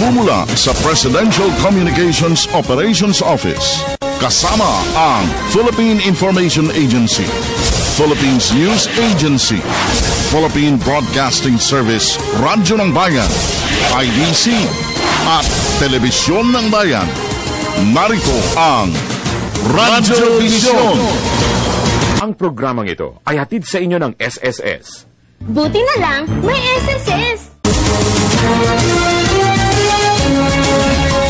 Nagmumula sa Presidential Communications Operations Office. Kasama ang Philippine Information Agency, Philippines News Agency, Philippine Broadcasting Service, Radyo ng Bayan, IDC, at Telebisyon ng Bayan. Narito ang Radyo Vision. Ang programang ito ay hatid sa inyo ng SSS. Buti na lang, may SSS!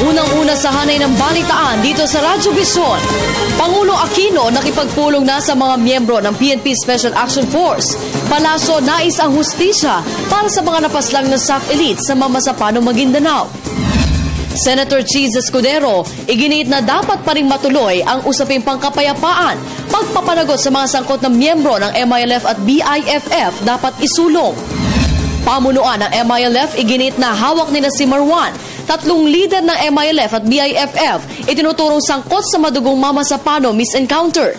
Unang-una sa hanay ng balitaan dito sa Radyo Vision, Pangulo Aquino nakipagpulong na sa mga miyembro ng PNP Special Action Force. Palasyo nais ang hustisya para sa mga napaslang na SAF elite sa Mamasapano, Maguindanao. Senator Cheese Escudero, iginiit na dapat pa rin matuloy ang usaping pangkapayapaan. Pagpapanagot sa mga sangkot na miyembro ng MILF at BIFF dapat isulong. Pamunuan ng MILF, iginiit na hawak nila si Marwan. 3 leader ng MILF at BIFF itinuturong sangkot sa madugong Mamasapano misencounter.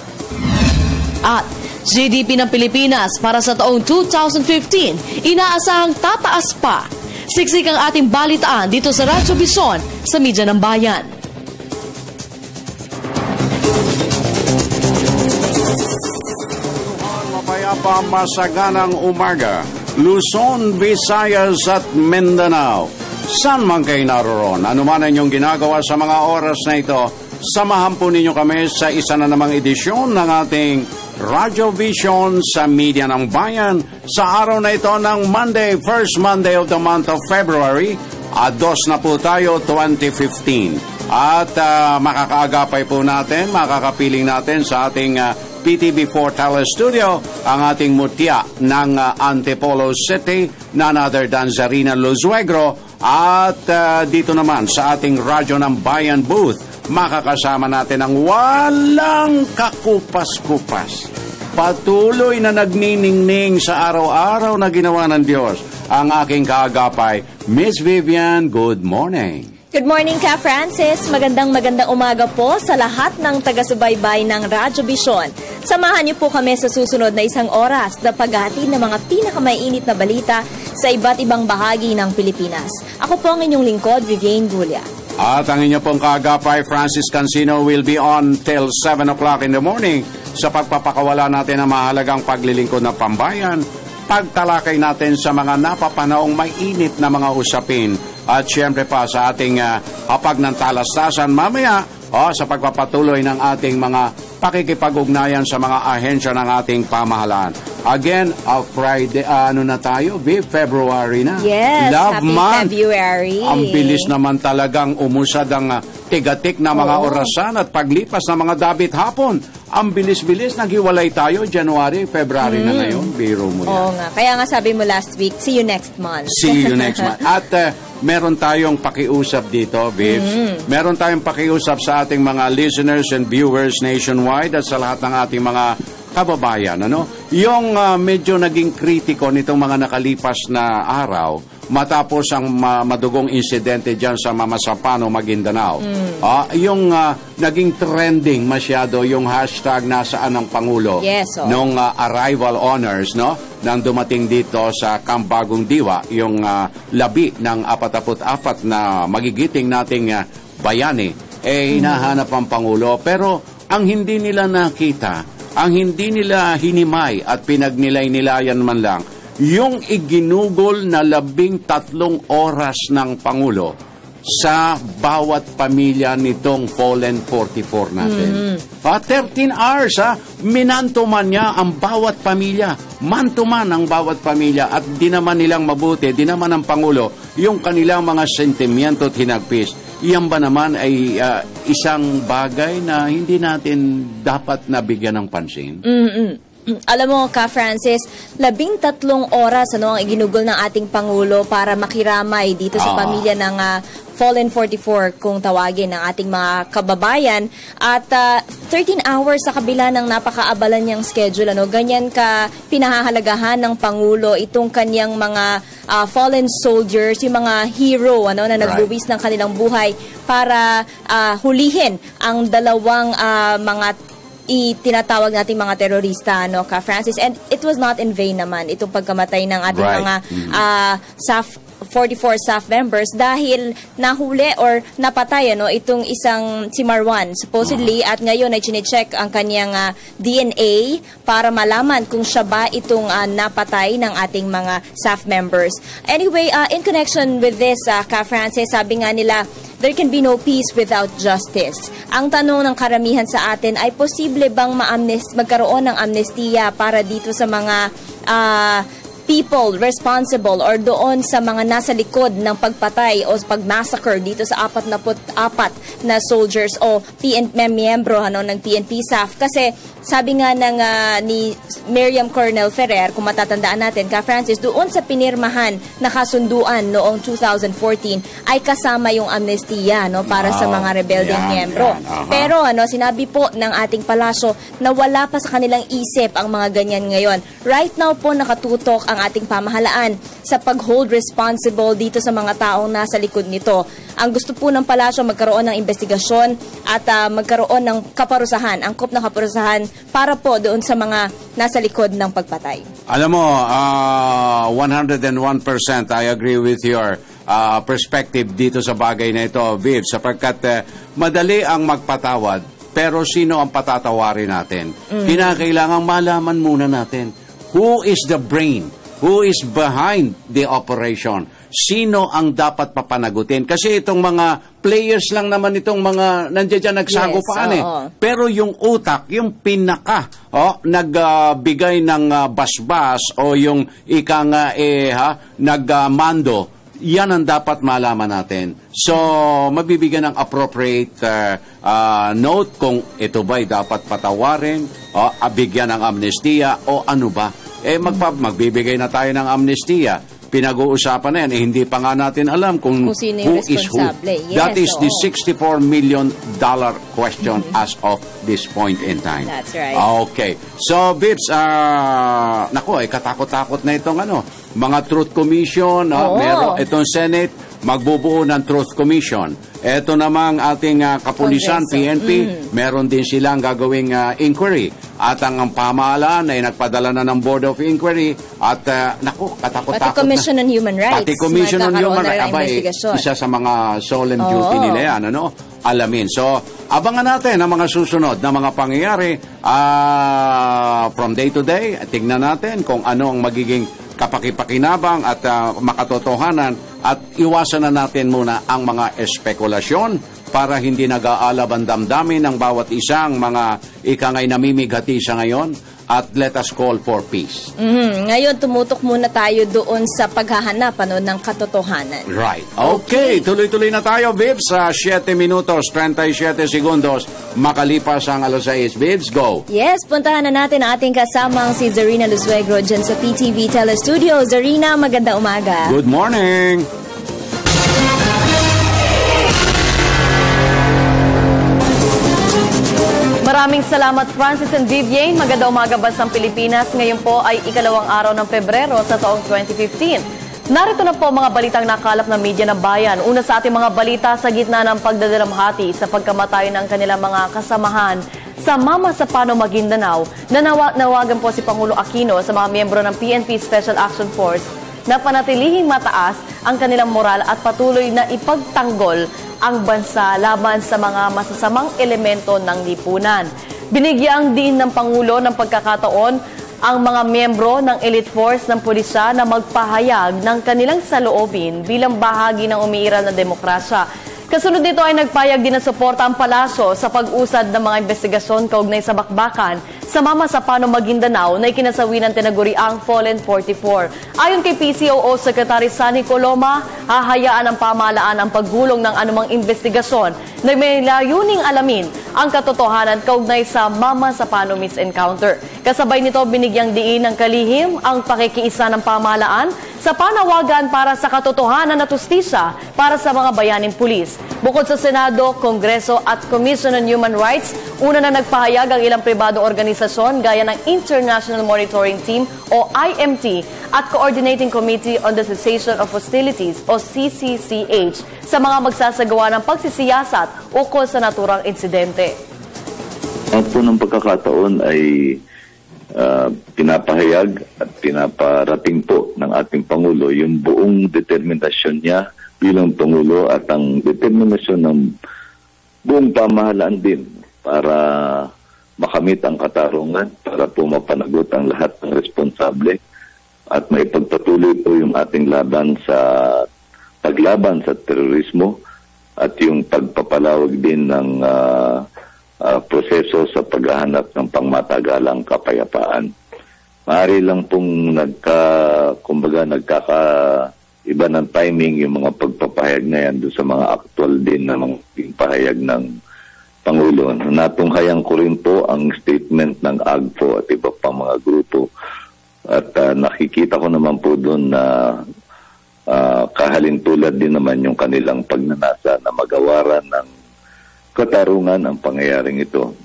At GDP ng Pilipinas para sa taong 2015, inaasahang tataas pa. Siksik ang ating balitaan dito sa Radyo Vision sa Media ng Bayan. Mapayapa, masaganang umaga. Luzon, Visayas at Mindanao. Saan man kayo naroon, anuman ang inyong ginagawa sa mga oras na ito, samahan po ninyo kami sa isa na namang edisyon ng ating Radyo Vision sa Media ng Bayan sa araw na ito ng Monday, first Monday of the month of February, 2 na po tayo, 2015. At makakaagapay po natin, makakapiling natin sa ating PTV4 Telestudio ang ating mutya ng Antipolo City, none other than Zarina Luzuegro. At dito naman sa ating Radyo ng Bayan booth, makakasama natin ang walang kakupas-kupas. Patuloy na nagniningning sa araw-araw na ginawa ng Diyos. Ang aking kaagapay, Miss Vivian, good morning. Good morning ka, Francis. Magandang umaga po sa lahat ng taga-subaybay ng Radyo Vision. Samahan niyo po kami sa susunod na 1 oras na paghahatid ng mga pinakamaiinit na balita sa iba't ibang bahagi ng Pilipinas. Ako po ang inyong lingkod, Vivian Gulia. At ang inyo pong kaagapay, Francis Cancino, will be on till 7 o'clock in the morning sa pagpapakawala natin ng mahalagang paglilingkod ng pambayan, pagtalakay natin sa mga napapanaong mainit na mga usapin, at siyempre pa sa ating hapag ng talastasan mamaya sa pagpapatuloy ng ating mga pakikipag-ugnayan sa mga ahensya ng ating pamahalaan. Again, Friday, na tayo? February na. Yes, Love happy month. February. Ang bilis naman talagang umusad ang tigatik na mga orasan at paglipas ng mga dabit hapon. Ang bilis-bilis, naghiwalay tayo, January, February na ngayon. Biro mo yan. Oo nga. Kaya nga sabi mo last week, see you next month. See you next month. At meron tayong pakiusap dito, Bibs. Meron tayong pakiusap sa ating mga listeners and viewers nationwide at sa lahat ng ating mga kababayan. Yung medyo naging kritiko nitong mga nakalipas na araw matapos ang madugong insidente dyan sa Mamasapano, Maguindanao. Yung naging trending masyado yung hashtag nasaan ang Pangulo nung arrival honors, nang dumating dito sa Camp Bagong Diwa, yung labi ng 44 na magigiting nating bayani, hinahanap ang Pangulo. Pero ang hindi nila nakita, ang hindi nila hinimay at pinagnilay-nilayan man lang, yung iginugol na 13 oras ng Pangulo sa bawat pamilya nitong fallen 44 natin. 13 hours, minantuman niya ang bawat pamilya. Mantuman ang bawat pamilya at di naman nilang mabuti, di naman ang Pangulo, yung kanilang mga sentimiento at hinagpis. Iyan ba naman ay isang bagay na hindi natin dapat nabigyan ng pansin? Alam mo ka, Francis, 13 oras ang iginugol ng ating Pangulo para makiramay dito sa pamilya ng Fallen 44 kung tawagin ng ating mga kababayan, at 13 hours sa kabila ng napakaabala niyang schedule, ganyan ka pinahahalagahan ng Pangulo itong kanyang mga fallen soldiers, yung mga hero na nagbuwis ng kanilang buhay para hulihin ang dalawang mga tinatawag nating mga terorista, ka, Francis. And it was not in vain naman itong pagkamatay ng ating mga SAF 44 staff members dahil nahuli or napatay itong isang si Marwan supposedly, at ngayon ay chinecheck ang kanyang DNA para malaman kung siya ba itong napatay ng ating mga staff members. Anyway, in connection with this, Ka Francis, sabi nga nila, there can be no peace without justice. Ang tanong ng karamihan sa atin ay posible bang magkaroon ng amnestiya para dito sa mga people responsible or doon sa mga nasa likod ng pagpatay o pagmassacre dito sa 44 na soldiers o miyembro ng PNP staff. Kasi sabi nga ni Miriam Cornel Ferrer, kung matatandaan natin, Ka Francis, doon sa pinirmahan na kasunduan noong 2014 ay kasama yung amnestiya para sa mga rebelding miyembro. Pero sinabi po ng ating palasyo na wala pa sa kanilang isip ang mga ganyan ngayon. Right now po nakatutok ang ating pamahalaan sa pag-hold responsible dito sa mga taong nasa likod nito. Ang gusto po ng palasyo, magkaroon ng investigasyon at magkaroon ng kaparusahan, angkop na kaparusahan para po doon sa mga nasa likod ng pagpatay. Alam mo, 101% I agree with your perspective dito sa bagay na ito, Viv, sapagkat madali ang magpatawad, pero sino ang patatawarin natin? Kinakailangan malaman muna natin who is the brain, who is behind the operation. Sino ang dapat papanagutin? Kasi itong mga players lang naman itong mga nandiyan nagsagupaan Pero yung utak, yung pinaka, nagbigay ng basbas o yung nagmando, yan ang dapat malaman natin. So, mabibigyan ng appropriate note kung ito ba'y dapat patawarin, bigyan ng amnestiya o ano ba. Magbibigay na tayo ng amnestiya. Pinag-uusapan na yan, hindi pa nga natin alam kung who is who. Yes, that is the $64 million question as of this point in time. That's right. Okay. So, Bips, katakot-takot na itong mga Truth Commission. Meron itong Senate, magbubuo ng Truth Commission. Ito namang ating kapulisan, PNP, meron din silang gagawing inquiry. At ang pamahalaan ay nagpadala na ng Board of Inquiry at katakot-takot Pati Commission on Human Rights. Pati Commission on Human Rights. Isa sa mga solemn duty nila yan, alamin. So, abangan natin ang mga susunod na mga pangyayari from day to day. Tignan natin kung ano ang magiging kapakipakinabang at makatotohanan at iwasan na natin muna ang mga espekulasyon para hindi nag-aalab ang damdamin ng bawat isang mga ikangay namimighati sa ngayon at let us call for peace. Ngayon, tumutok muna tayo doon sa paghahanap ng katotohanan. Right. Okay. Tuloy-tuloy na tayo, Vibs. 7 minutos, 37 segundos. Makalipas ang alas 6. Vibs, go. Yes, puntahan na natin ang ating kasamang si Zarina Lusuegro dyan sa PTV Telestudio. Zarina, maganda umaga. Good morning. Maraming salamat, Francis and Vivian. Maganda umaga, Bansang Pilipinas. Ngayon po ay ikalawang araw ng Pebrero sa taong 2015. Narito na po mga balitang nakalap ng media ng bayan. Una sa ating mga balita, sa gitna ng pagdadalamhati sa pagkamatay ng kanilang mga kasamahan sa Mama Sapano, Maguindanao, nawagan po si Pangulo Aquino sa mga miyembro ng PNP Special Action Force na panatilihing mataas ang kanilang moral at patuloy na ipagtanggol ang bansa laban sa mga masasamang elemento ng lipunan. Binigyang din ng Pangulo ng pagkakataon ang mga miyembro ng elite force ng pulisya na magpahayag ng kanilang saloobin bilang bahagi ng umiiral na demokrasya. Kasunod nito ay nagpayag din ng suporta ang palasyo sa pag-usad ng mga investigasyon kaugnay sa bakbakan sa Mama Sapano, Maguindanao na ikinasawi ng tinaguriang Fallen 44. Ayon kay PCOO Secretary Sunny Coloma, hahayaan ng pamahalaan ang paggulong ng anumang investigasyon na may layuning alamin ang katotohanan kaugnay sa Mama Sapano misencounter. Kasabay nito, binigyang diin ng kalihim ang pakikiisa ng pamahalaan sa panawagan para sa katotohanan at hustisya para sa mga bayaning pulis. Bukod sa Senado, Kongreso at Commission on Human Rights, una na nagpahayag ang ilang pribadong organisasyon gaya ng International Monitoring Team o IMT at Coordinating Committee on the Cessation of Hostilities o CCCH sa mga magsasagawa ng pagsisiyasat ukol sa naturang insidente. At po ng pagkakataon ay pinapahayag at pinaparating po ng ating Pangulo yung buong determinasyon niya bilang Pangulo at ang determinasyon ng buong pamahalaan din para makamit ang katarungan, para po mapanagot ang lahat ng responsable at maipagpatuloy po yung ating laban sa paglaban sa terorismo at yung pagpapalawag din ng proseso sa paghahanap ng pangmatagalang kapayapaan. Maaari lang pong nagkakaiba ng timing yung mga pagpapahayag na yan doon sa mga actual din na mga pahayag ng Pangulo. Natunghayang ko rin po ang statement ng AGPO at iba pang mga grupo. At nakikita ko naman po doon na kahalintulad din naman yung kanilang pagnanasa na magawaran ng katarungan ang pangyayaring ito.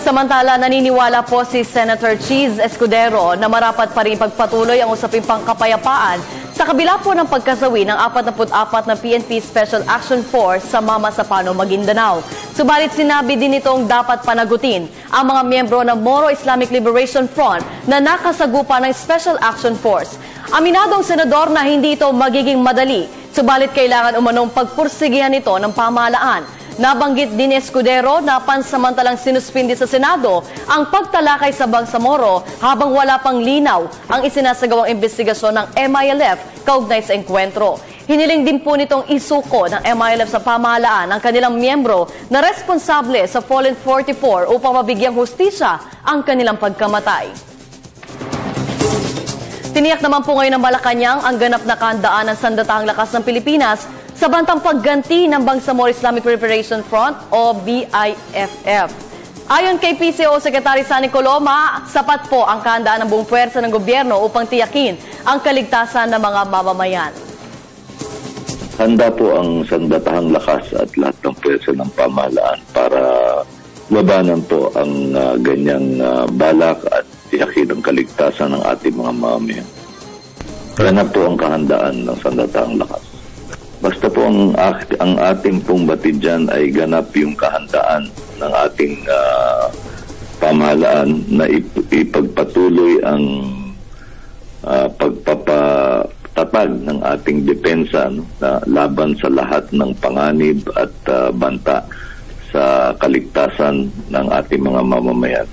Samantala, naniniwala po si Senator Cheese Escudero na marapat pa rin pagpatuloy ang usaping pangkapayapaan sa kabila po ng pagkasawi ng 44 na PNP Special Action Force sa Mama Sapano, Maguindanao. Subalit sinabi din itong dapat panagutin ang mga miyembro ng Moro Islamic Liberation Front na nakasagupa ng Special Action Force. Aminadong senador na hindi ito magiging madali, subalit kailangan umanong pagpursigihan ito ng pamahalaan. Nabanggit din ni Escudero na pansamantalang sinuspindi sa Senado ang pagtalakay sa Bangsamoro habang wala pang linaw ang isinasagawang investigasyon ng MILF kaugnay sa engkwentro. Hiniling din po nitong isuko ng MILF sa pamahalaan ang kanilang miyembro na responsable sa Fallen 44 upang mabigyang hustisya ang kanilang pagkamatay. Tiniyak naman po ngayon ng Malacanang ang ganap na kahandaan ng Sandatahang Lakas ng Pilipinas sa bantang pagganti ng Bangsamoro Islamic Liberation Front o BIFF. Ayon kay PCO Secretary Sunny Coloma, sapat po ang kahandaan ng buong puwersa ng gobyerno upang tiyakin ang kaligtasan ng mga mamamayan. Handa po ang Sandatahang Lakas at lahat ng puwersa ng pamahalaan para labanan po ang ganyang balak at tiyakin ang kaligtasan ng ating mga mamamayan. Kaya po ang kahandaan ng Sandatahang Lakas. Basta po ang ating pong batid dyan ay ganap yung kahandaan ng ating pamahalaan na ipagpatuloy ang pagpapatatag ng ating depensa na laban sa lahat ng panganib at banta sa kaligtasan ng ating mga mamamayan.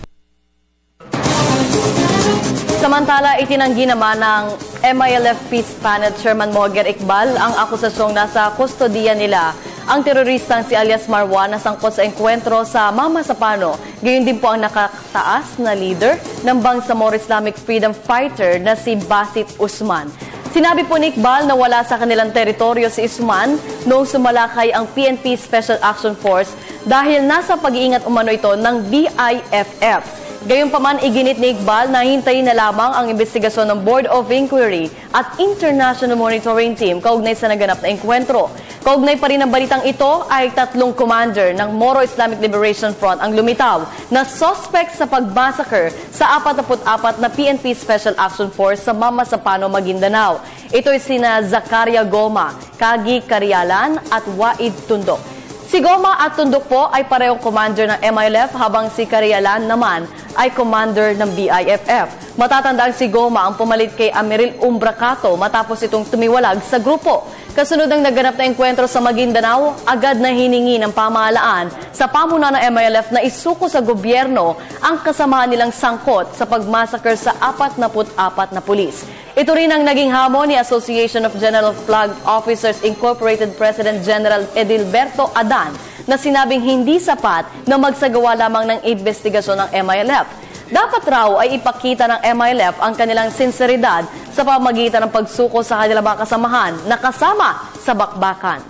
Samantala, itinanggi naman ng MILF Peace Panel Chairman Moger Iqbal ang akusasyong nasa kustodiya nila ang teroristang si alias Marwan na sangkot sa engkwentro sa Mama Sapano. Gayon din po ang nakataas na leader ng Bangsamoro Islamic Freedom Fighter na si Basit Usman. Sinabi po ni Iqbal na wala sa kanilang teritoryo si Usman noong sumalakay ang PNP Special Action Force dahil nasa pag-iingat umano ito ng BIFF. Gayunpaman, iginit ni Iqbal na hintayin na lamang ang investigasyon ng Board of Inquiry at International Monitoring Team kaugnay sa naganap na engkwentro. Kaugnay pa rin ang balitang ito ay 3 commander ng Moro Islamic Liberation Front ang lumitaw na suspect sa pagmassacre sa 44 na PNP Special Action Force sa Mama Sapano, Maguindanao. Ito'y sina Zacaria Goma, Kagi Carialan at Waid Tundok. Si Goma at Tundok po ay parehong commander ng MILF habang si Carialan naman ay commander ng BIFF. Matatandaan si Goma ang pumalit kay Ameril Umbracato matapos itong tumiwalag sa grupo. Kasunod ng naganap na engkwentro sa Maguindanao, agad na hiningi ng pamahalaan sa pamunuan ng MILF na isuko sa gobyerno ang kasamahan nilang sangkot sa pagmassacre sa 44 na pulis. Ito rin ang naging hamon ni Association of General Flag Officers Incorporated President General Edilberto Adan na sinabing hindi sapat na magsagawa lamang ng investigasyon ng MILF. Dapat raw ay ipakita ng MILF ang kanilang sinseridad sa pamamagitan ng pagsuko sa kanilang mga kasamahan na kasama sa bakbakan.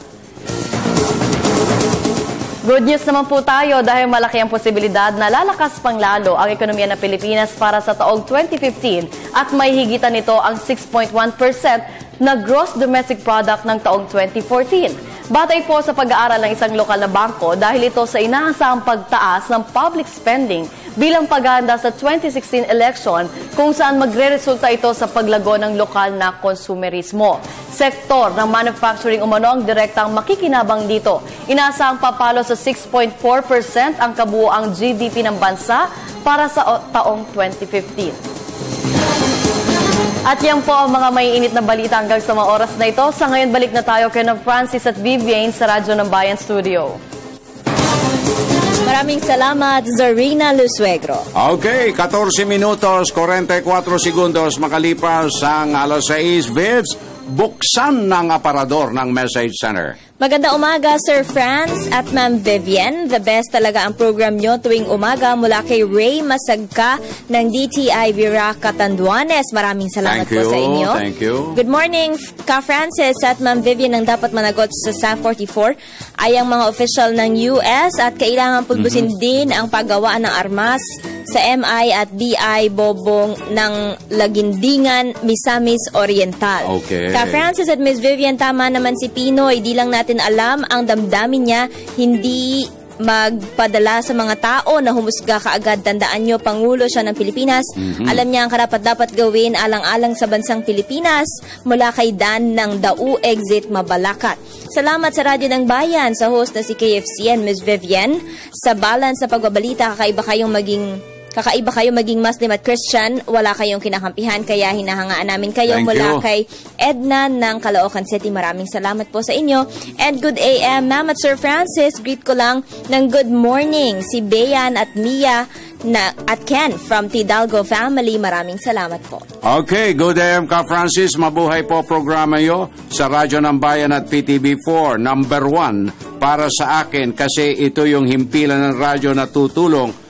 Good news naman po tayo dahil malaki ang posibilidad na lalakas pang lalo ang ekonomiya ng Pilipinas para sa taong 2015 at may higitan nito ang 6.1% na gross domestic product ng taong 2014. Batay po sa pag-aaral ng isang lokal na bangko dahil ito sa inaasahang pagtaas ng public spending bilang paghahanda sa 2016 election kung saan magre-resulta ito sa paglago ng lokal na konsumerismo. Sektor ng manufacturing umano ang direktang makikinabang dito. Inaasahang papalo sa 6.4% ang kabuuang GDP ng bansa para sa taong 2015. At yan po ang mga maiinit na balita hanggang sa mga oras na ito. Sa ngayon, balik na tayo kay Francis at Vivian sa Radyo ng Bayan Studio. Maraming salamat, Zarina Lusuegro. Okay, 14 minutos, 44 segundos makalipas ang alas 6, Vibs. Buksan ng aparador ng Message Center. Magandang umaga, Sir Franz at Ma'am Vivian. The best talaga ang program nyo tuwing umaga mula kay Ray Masagka ng DTI Vira Catanduanes. Maraming salamat po sa inyo. Thank you. Good morning, Ka Francis at Ma'am Vivian. Ang dapat managot sa SAF 44 ay ang mga official ng US at kailangan pulbusin din ang paggawa ng armas sa MI at BI Bobong ng Lagindingan, Misamis Oriental. Okay. Ka Francis at Miss Vivian, tama naman si Pinoy. Di lang natin alam ang damdamin niya, hindi magpadala sa mga tao na humusga kaagad. Tandaan nyo, Pangulo siya ng Pilipinas. Alam niya ang karapat-dapat gawin alang-alang sa bansang Pilipinas mula kay Dan ng Dau Exit Mabalacat. Salamat sa Radyo ng Bayan, sa host na si KFCN, Miss Vivian. Sa balance sa pagbabalita, kakaiba kayo maging Muslim at Christian, wala kayong kinakampihan, kaya hinahangaan namin kayo. Thank mula you. kay Edna ng Caloocan City. Maraming salamat po sa inyo. And good AM, Ma'am at Sir Francis. Greet ko lang ng good morning si Bayan at Mia at Ken from Tidalgo family. Maraming salamat po. Okay, good AM Ka Francis. Mabuhay po programa yo sa Radyo ng Bayan at PTV4. Number 1 para sa akin kasi ito yung himpilan ng radyo na tutulong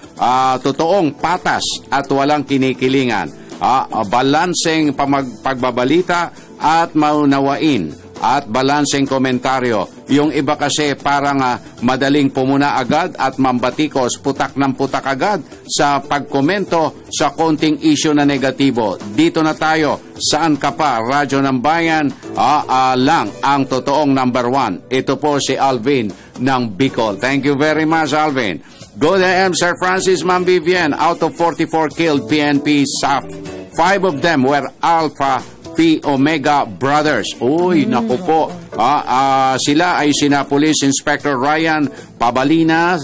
totoong patas at walang kinikilingan. Balanseng pagbabalita at maunawain at balanseng komentaryo. Yung iba kasi parang madaling pumuna agad at mambatikos, putak ng putak agad sa pagkomento sa konting issue na negatibo. Dito na tayo. Saan ka pa? Radyo ng Bayan lang ang totoong number 1. Ito po si Alvin ng Bicol. Thank you very much, Alvin. Good AM, Sir Francis, Ma'am Vivian. Out of 44 killed PNP SAF, 5 of them were Alpha Phi Omega brothers. Uy, naku po. Sila ay sina Police Inspector Ryan Pabalinas,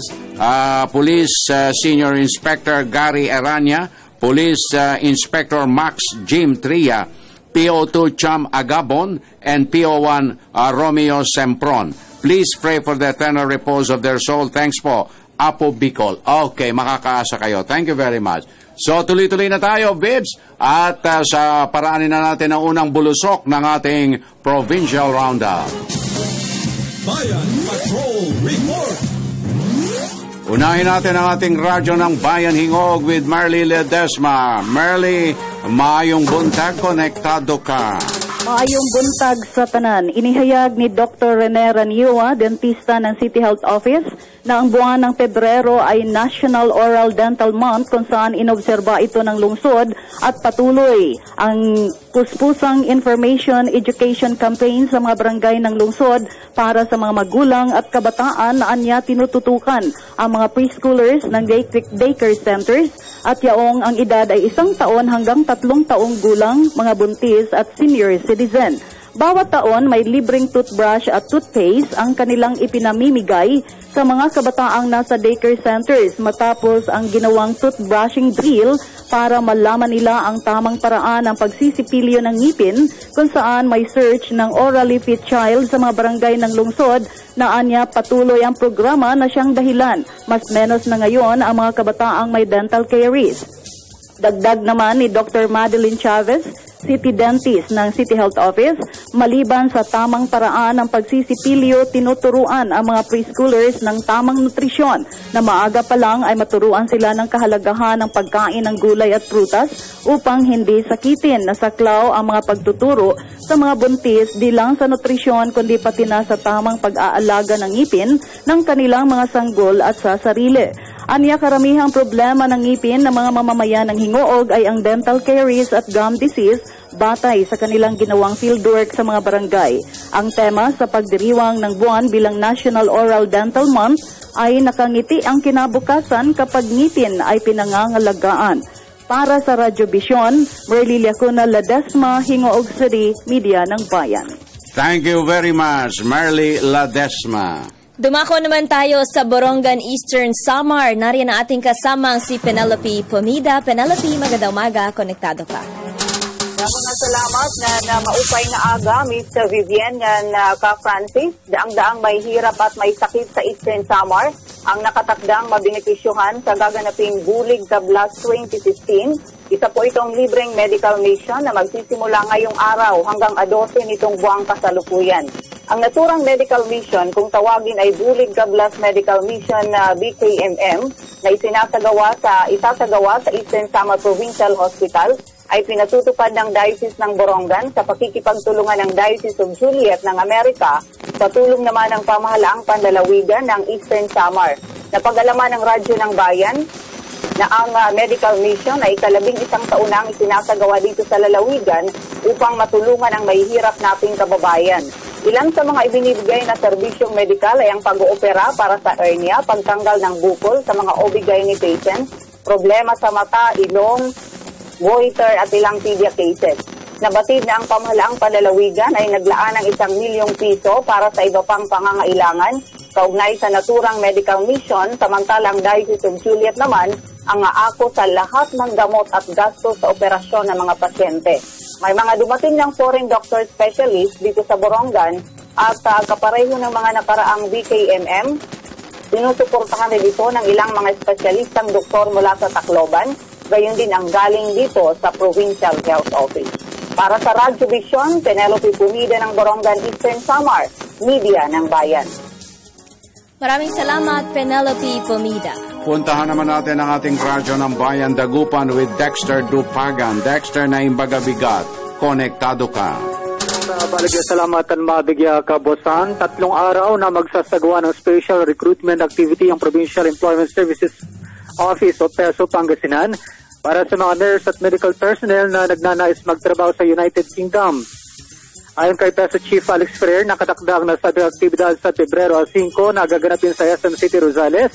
Police Senior Inspector Gary Aranya, Police Inspector Max Jim Tria, PO2 Cham Agabon, and PO1 Romeo Sempron. Please pray for the eternal repose of their soul. Thanks po. Apo Bicol. Okay, makakaasa kayo. Thank you very much. So, tuloy-tuloy na tayo, Bibs. At sa paraanin na natin ang unang bulusok ng ating Provincial Roundup. Bayan Patrol Report. Unahin natin ang ating radyo ng Bayan Hingog with Marley Ledesma. Marley, maayong buntag, konektado ka. Maayong buntag sa tanan. Inihayag ni Dr. Rene Raniua, dentista ng City Health Office, na ang buwan ng Pebrero ay National Oral Dental Month kung saan inobserba ito ng lungsod at patuloy ang puspusang information education campaign sa mga barangay ng lungsod para sa mga magulang at kabataan na anya tinututukan ang mga preschoolers ng daycare centers at yaong ang edad ay 1 taon hanggang 3 taong gulang, mga buntis at senior citizen. Bawat taon may libreng toothbrush at toothpaste ang kanilang ipinamimigay sa mga kabataang nasa daycare centers matapos ang ginawang toothbrushing drill para malaman nila ang tamang paraan ng pagsisipilyo ng ngipin kung saan may search ng orally fit child sa mga barangay ng lungsod na anya patuloy ang programa na siyang dahilan. Mas menos na ngayon ang mga kabataang may dental caries. Dagdag naman ni Dr. Madeline Chavez, City Dentist ng City Health Office, maliban sa tamang paraan ng pagsisipilyo, tinuturuan ang mga preschoolers ng tamang nutrisyon na maaga pa lang ay maturuan sila ng kahalagahan ng pagkain ng gulay at prutas upang hindi sakitin. Nasaklaw ang mga pagtuturo sa mga buntis di lang sa nutrisyon kundi pati na sa tamang pag-aalaga ng ngipin ng kanilang mga sanggol at sa sarili. Anya karamihang problema ng ngipin ng mga mamamayan ng Hingoog ay ang dental caries at gum disease batay sa kanilang ginawang fieldwork sa mga barangay. Ang tema sa pagdiriwang ng buwan bilang National Oral Dental Month ay nakangiti ang kinabukasan kapag ngipin ay pinangangalagaan. Para sa Radyo Vision, Merly Lacuna Ladesma, Hingoog City, Media ng Bayan. Thank you very much, Merly Ladesma. Dumako naman tayo sa Borongan Eastern Samar. Nariyan ang ating kasamang si Penelope Pomida. Penelope, magandang umaga. Konektado ka. Maraming salamat na maupay na aga, Mr. Vivian na ka-Francis. Daang-daang may hirap at may sakit sa Eastern Samar. Ang nakatakdang mabinipisyuhan sa gaganaping Bulig Tablas 2015. Isa po itong libreng medical mission na magsisimula ngayong araw hanggang 12 nitong buwang kasalukuyan. Ang naturang medical mission, kung tawagin ay Bulig Tablas Medical Mission na BKMM, na isasagawa sa Eastern Samar Provincial Hospital, ay pinatutupad ng Diocese ng Borongan sa pakikipagtulungan ng Diocese of Juliet ng Amerika sa tulong naman ng pamahalaang panlalawigan ng Eastern Samar. Napag-alaman ng Radyo ng Bayan na ang medical mission ay 11 taon nang isinasagawa dito sa lalawigan upang matulungan ang mahihirap nating kababayan. Ilan sa mga ibinibigay na serbisyong medikal ay ang pag-oopera para sa hernia, pagtanggal ng bukol sa mga OB-GYN patients, problema sa mata, ilong, goiter at ilang tibia cases. Nabatid na ang pamahalaang panlalawigan ay naglaan ng 1 milyong piso para sa iba pang pangangailangan kaugnay sa naturang medical mission, samantalang Diocese of Juliet naman ang aako sa lahat ng gamot at gasto sa operasyon ng mga pasyente. May mga dumating ng foreign doctor specialist dito sa Borongan at kapareho ng mga nakaraang BKMM. Sinusuportahan rin ito ng ilang mga espesyalistang doktor mula sa Tacloban, gayon din ang galing dito sa Provincial Health Office. Para sa Radyo Vision, Penelope Pumida ng Borongan Eastern Samar, Media ng Bayan. Maraming salamat, Penelope Pomida. Puntahan naman natin ang ating Radyo ng Bayan Dagupan with Dexter Dupagan. Dexter na imbagabigat, konektado ka. Baligya salamatan mabigya kabosan. 3 araw na magsasagawa ng special recruitment activity ang Provincial Employment Services Office o PESO Pangasinan para sa mga nurse at medical personnel na nagnanais magtrabaho sa United Kingdom. Ayon kay PESO Chief Alex Ferrer, nakatakdang na sa aktibidad sa Pebrero 5 na gaganapin sa SM City Rosales,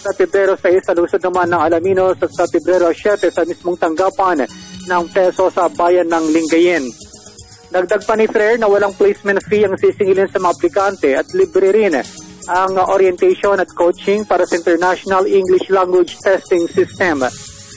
sa Pebrero 6 sa lungsod naman ng Alaminos at sa Pebrero 7 sa mismong tanggapan ng PESO sa bayan ng Lingayen. Dagdag pa ni Ferrer na walang placement fee ang sisingilin sa mga aplikante at libre rin ang orientation at coaching para sa International English Language Testing System.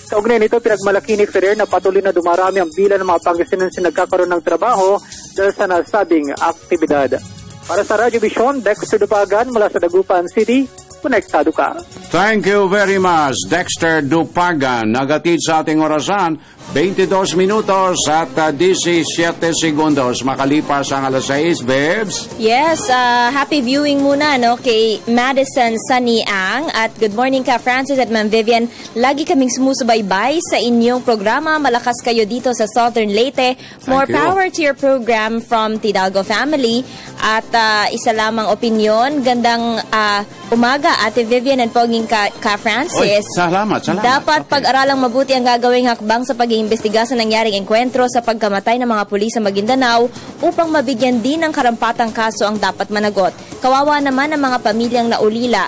Kaugnay nito, pinagmalaki ni Ferrer na patuloy na dumarami ang bilang ng mga Pangasinense nagkakaroon ng trabaho dahil sa nasabing aktibidad. Para sa Radyo Vision, Dexter Dupagan mula sa Dagupan City, konektado ka. Thank you very much, Dexter Dupagan. Nagatid sa ating orasan, 22 minutos at 17 segundos. Makalipas ang alas 6, Bebs. Yes, happy viewing muna kay Madison Saniang. At good morning ka, Francis at Ma'am Vivian. Lagi kaming sumusubaybay sa inyong programa. Malakas kayo dito sa Southern Leyte. More power to your program from Tidalgo family. At isa lamang opinion. Gandang umaga, Ate Vivian and poging ka Francis. Oy, salamat. Dapat pag-aralang mabuti ang gagawing hakbang sa pag-iimbestiga sa nangyaring engkwentro sa pagkamatay ng mga pulis sa Maguindanao upang mabigyan din ng karampatang kaso ang dapat managot. Kawawa naman ang mga pamilyang naulila.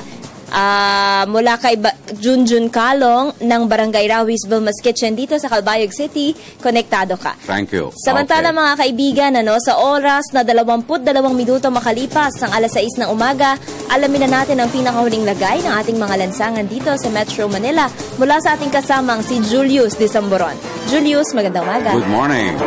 Mula kay Junjun Kalong ng Barangay Rawis, Vilmas Kitchen dito sa Calbayog City, konektado ka. Thank you. Samantala mga kaibigan, sa oras na 22 minuto makalipas ng alas 6 ng umaga, alamin na natin ang pinakahuling lagay ng ating mga lansangan dito sa Metro Manila mula sa ating kasamang si Julius Disamboron. Julius, magandang umaga. Good morning.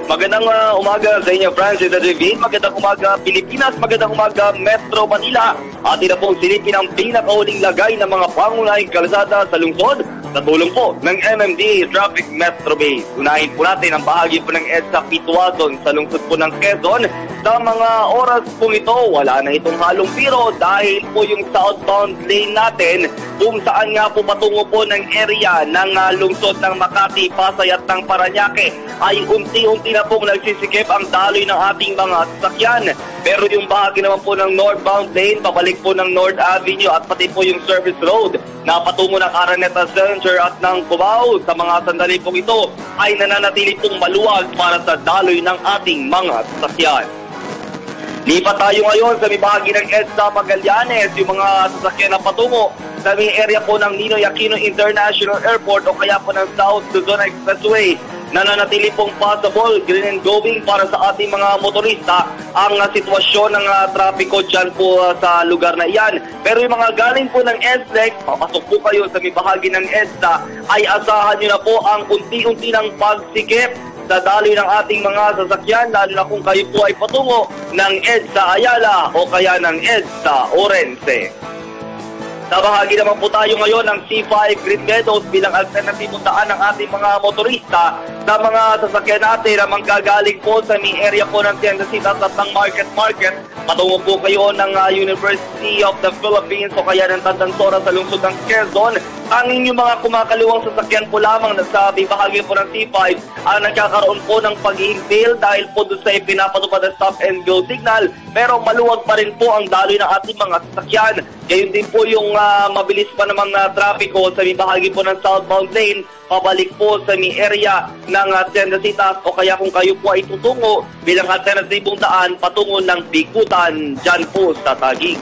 Magandang umaga sa inyo, Francis at Vivian. Magandang umaga, Pilipinas. Magandang umaga, Metro Manila. Atin na pong silipin ang pinakahuling lagay ng mga pangunahing kalsada sa lungsod sa tulong po ng MMDA Traffic Metro Base. Unahin po natin ang bahagi po ng EDSA Pituazon sa lungsod po ng Quezon. Sa mga oras po ito, wala na itong halong biro dahil po yung southbound lane natin kung saan nga po patungo po ng area ng lungsod ng Makati, Pasay at ng Parañaque ay unti-unti na pong nagsisikip ang daloy ng ating mga sasakyan. Pero yung bahagi naman po ng northbound lane, pabalik po ng North Avenue at pati po yung service road na patungo ng Araneta Center at ng Cubao sa mga sandali pong ito ay nananatili pong maluwag para sa daloy ng ating mga sasakyan. Lipat tayo ngayon sa may bahagi ng EDSA Magallanes, yung mga sasakyan na patungo sa may area po ng Ninoy Aquino International Airport o kaya po ng South Luzon Expressway. Nananatili pong possible green and going para sa ating mga motorista ang sitwasyon ng trapiko dyan po sa lugar na iyan. Pero yung mga galing po ng SLEX, papasok po kayo sa may bahagi ng EDSA, ay asahan nyo na po ang unti-unti ng pagsikip sa daloy ng ating mga sasakyan, lalo na kung kayo po ay patungo ng EDSA Ayala o kaya ng EDSA Orense. Sa bahagi naman po tayo ngayon ng C5 Green Meadows bilang alternatibong daan ng ating mga motorista sa mga sasakyan natin na manggagaling po sa may area po ng Tiendesitas at ng Market. Patungo po kayo ng University of the Philippines o kaya ng Tandansora sa lungsod ng Quezon. Ang inyong mga kumakaliwang sasakyan po lamang sa bahagi po ng C5 ang nagkakaroon po ng pag-iimpil dahil po doon sa ipinapatupad na stop and go signal. Pero maluwag pa rin po ang daloy ng ating mga sasakyan. Gayon din po yung mabilis pa namang trapiko sa may bahagi po ng southbound lane, pabalik po sa may area ng Tiendesitas o kaya kung kayo po ay tutungo bilang alternatibong daan patungo ng Bikutan dyan po sa Taguig.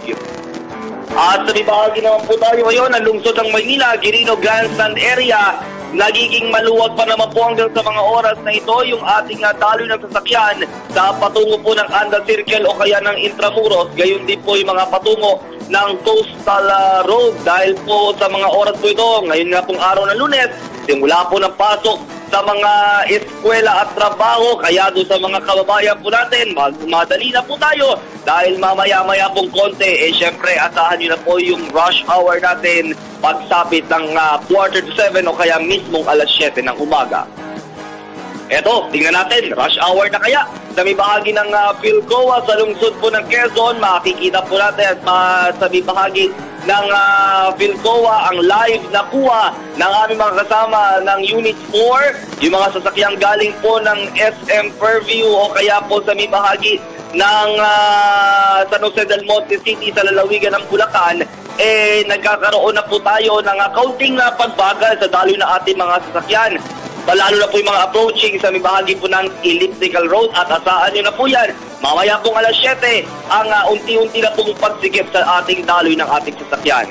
At sa may bahagi naman po tayo ngayon ang lungsod ng Maynila, Quirino Grandstand area. Nagiging maluwag pa naman po hanggang sa mga oras na ito yung ating daloy ng sasakyan sa patungo po ng Anda Circle o kaya ng Intramuros. Gayon din po yung mga patungo ng Coastal Road dahil po sa mga oras po ito, ngayon nga pong araw ng Lunes, simula po ng pasok sa mga eskwela at trabaho, kaya doon sa mga kababayan po natin, madali na po tayo dahil mamaya-maya pong konti, syempre asahan nyo na po yung rush hour natin pagsapit ng 6:45 o kaya mismong alas 7 ng umaga. Eto, tingnan natin, rush hour na kaya sa may bahagi ng Philcoa sa lungsod po ng Quezon. Makikita po natin sa may bahagi ng Philcoa ang live na kuha ng aming mga kasama ng Unit 4, yung mga sasakyang galing po ng SM Fairview o kaya po sa may bahagi ng San Jose del Monte City sa lalawigan ng Bulacan. Nagkakaroon na po tayo ng kaunting pagbagal sa daloy na ating mga sasakyan. Lalo na po yung mga approaching sa may bahagi po ng Elliptical Road at asahan nyo na po yan. Mamaya pong alas 7 ang unti-unti na pong pagsikip sa ating daloy ng ating sasakyan.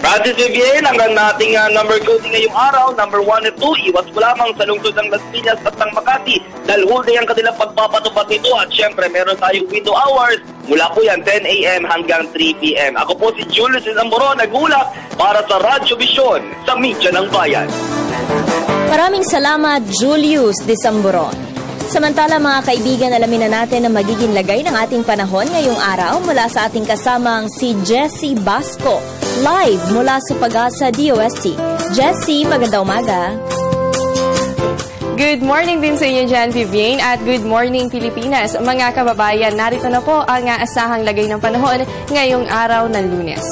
Francis Vivian, hanggang nating number coding ngayong araw, number 1 at 2, iwas po lamang sa lungsod ng Las Piñas at ng Makati dahil whole day ang kanilang pagpapatupad nito at syempre meron tayong window hours mula po yan 10 a.m. hanggang 3 p.m. Ako po si Julius Isamboro, nag-ulap para sa Radyo Vision sa Media ng Bayan. Maraming salamat, Julius Desamboron. Samantala mga kaibigan, alamin na natin ang magiging lagay ng ating panahon ngayong araw mula sa ating kasamang si Jessie Basco, live mula sa Pag-asa DOST. Jessie, magandang umaga. Good morning din sa inyo dyan, Vivian, at good morning, Pilipinas. Mga kababayan, narito na po ang asahang lagay ng panahon ngayong araw ng Lunes.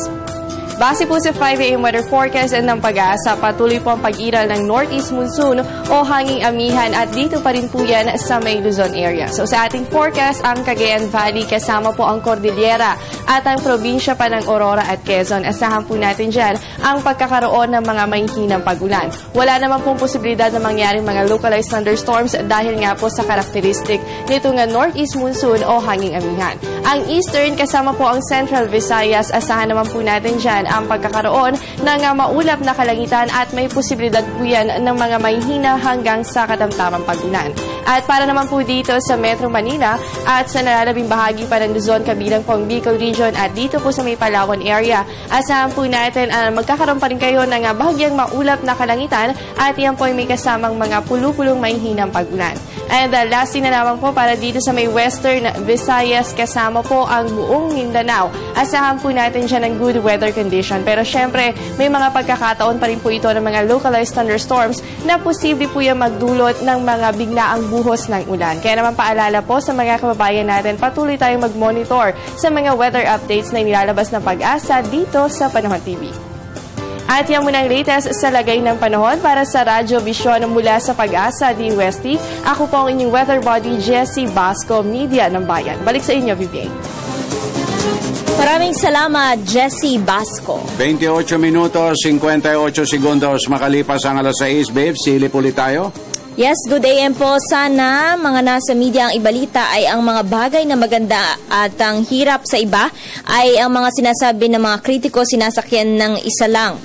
Base po sa 5 a.m. weather forecast ng Pag-asa, patuloy po ang pag-iral ng northeast monsoon o hanging amihan at dito pa rin po yan sa may Luzon area. So sa ating forecast, ang Cagayan Valley kasama po ang Cordillera at ang probinsya pa ng Aurora at Quezon. Asahan po natin dyan ang pagkakaroon ng mga mahihinang pag-ulan. Wala naman pong posibilidad na mangyaring mga localized thunderstorms dahil nga po sa karakteristik nito nga northeast monsoon o hanging amihan. Ang eastern kasama po ang Central Visayas, asahan naman po natin dyan ang pagkakaroon ng maulap na kalangitan at may posibilidad po yan ng mga mahihina hanggang sa katamtamang pag-ulan. At para naman po dito sa Metro Manila at sa nalalabing bahagi pa ng Luzon kabilang po ang Bicol Region at dito po sa may Palawan area, asahan po natin magkakaroon pa rin kayo ng bahagyang maulap na kalangitan at yan po ay may kasamang mga pulupulong mahihinang pag-ulan. And lastly na naman po para dito sa may Western Visayas kasama po ang buong Mindanao. Asahan po natin dyan ng good weather condition. Pero syempre, may mga pagkakataon pa rin po ito ng mga localized thunderstorms na posible po yung magdulot ng mga biglaang buhos ng ulan. Kaya naman paalala po sa mga kababayan natin, patuloy tayong mag-monitor sa mga weather updates na inilalabas ng Pag-asa dito sa Panahon TV. At yan muna ang latest sa lagay ng panahon para sa Radyo Vision mula sa Pag-asa DWST. Ako po ang inyong weather body, Jessie Basco, Media ng Bayan. Balik sa inyo, Vivian. Maraming salamat, Jessie Basco. 28 minutos, 58 segundos makalipas ang alas 6. Babe, silip ulit tayo. Yes, good AM po. Sana mga nasa media ang ibalita ay ang mga bagay na maganda at ang hirap sa iba ay ang mga sinasabi ng mga kritiko sinasakyan ng isa lang.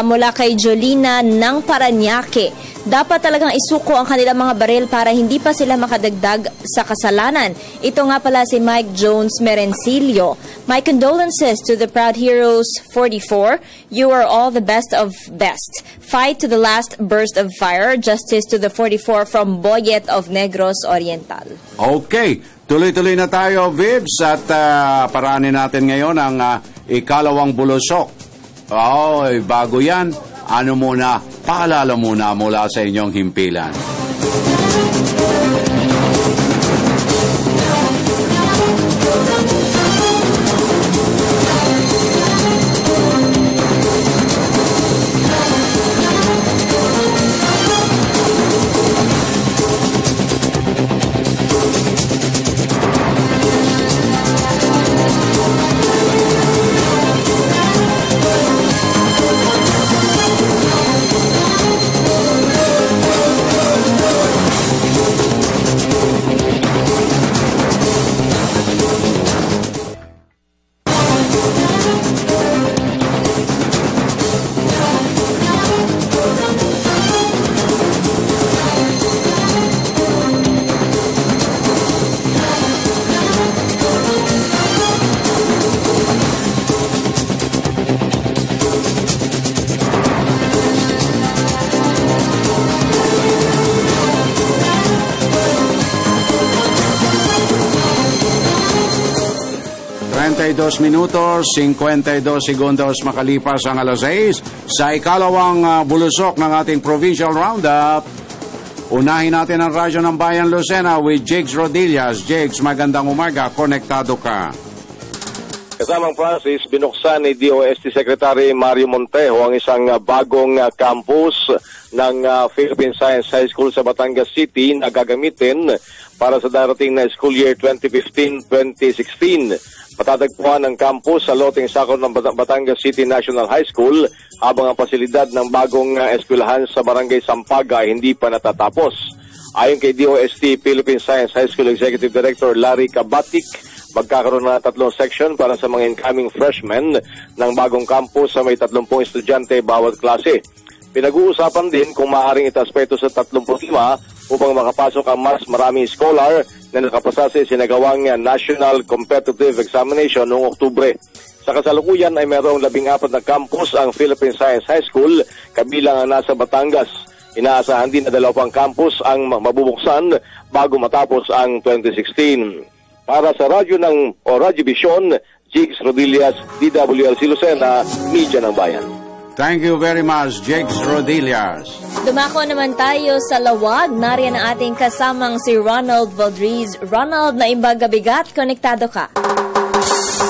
Mula kay Jolina ng Paranaque. Dapat talagang isuko ang kanilang mga baril para hindi pa sila makadagdag sa kasalanan. Ito nga pala si Mike Jones Merencillo. My condolences to the Proud Heroes 44. You are all the best of best. Fight to the last burst of fire. Justice to the 44 from Boyet of Negros Oriental. Okay, tuloy-tuloy na tayo, Vibs, at paranin natin ngayon ang ikalawang bulusok. Bago yan, paalala muna mula sa inyong himpilan. Minutos, 52 segundos makalipas ang alas 6 sa ikalawang bulusok ng ating Provincial Roundup. Unahin natin ang Radyo ng Bayan Lucena with Jigs Rodillas. Jigs, magandang umaga. Konektado ka. Kasamang Francis, binuksan ni DOST Secretary Mario Montejo ang isang bagong campus ng Philippine Science High School sa Batangas City na gagamitin para sa darating na school year 2015-2016. Patatagpuan ng campus sa loteng sakop ng Batangas City National High School habang ang pasilidad ng bagong eskwelahan sa Barangay Sampaga ay hindi pa natatapos. Ayon kay DOST Philippine Science High School Executive Director Larry Kabatik, magkakaroon na 3 section para sa mga incoming freshmen ng bagong campus sa may 30 estudyante bawat klase. Pinag-uusapan din kung maaaring itaas pa ito sa 35 upang makapasok ang mas maraming scholar na nakapasa sa sinagawang National Competitive Examination noong Oktubre. Sa kasalukuyan ay mayroong 14 na campus ang Philippine Science High School, kabilang ang nasa Batangas. Inaasahan din na 2 campus ang mabubuksan bago matapos ang 2016. Para sa Radyo Vision, Jigs Rodillas, DWLC Lucena, Media ng Bayan. Thank you very much, Jigs Rodillas. Dumako naman tayo sa Lawag. Nariyan ang ating kasamang si Ronald Valdriz. Ronald, na imbagabigat, konektado ka.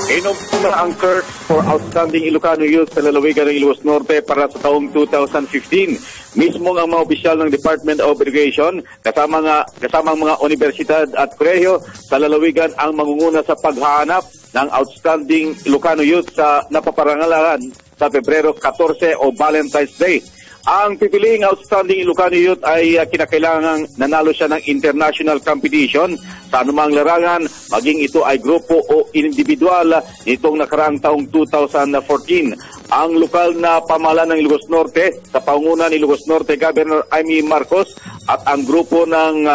Inumpisa ang search for outstanding Ilocano youth sa lalawigan ng Ilocos Norte para sa taong 2015. Mismo ang mga opisyal ng Department of Education, kasamang mga universidad at kolehiyo sa lalawigan ang mangunguna sa paghahanap ng outstanding Ilocano youth sa napaparangalan sa Pebrero 14 o Valentine's Day. Ang pipiliing outstanding Ilocano youth ay kinakailangang nanalo siya ng international competition sa anumang larangan, maging ito ay grupo o individual nitong nakaraang taong 2014. Ang lokal na pamahalaan ng Ilocos Norte sa pangunguna ni Ilocos Norte Governor Amy Marcos at ang grupo ng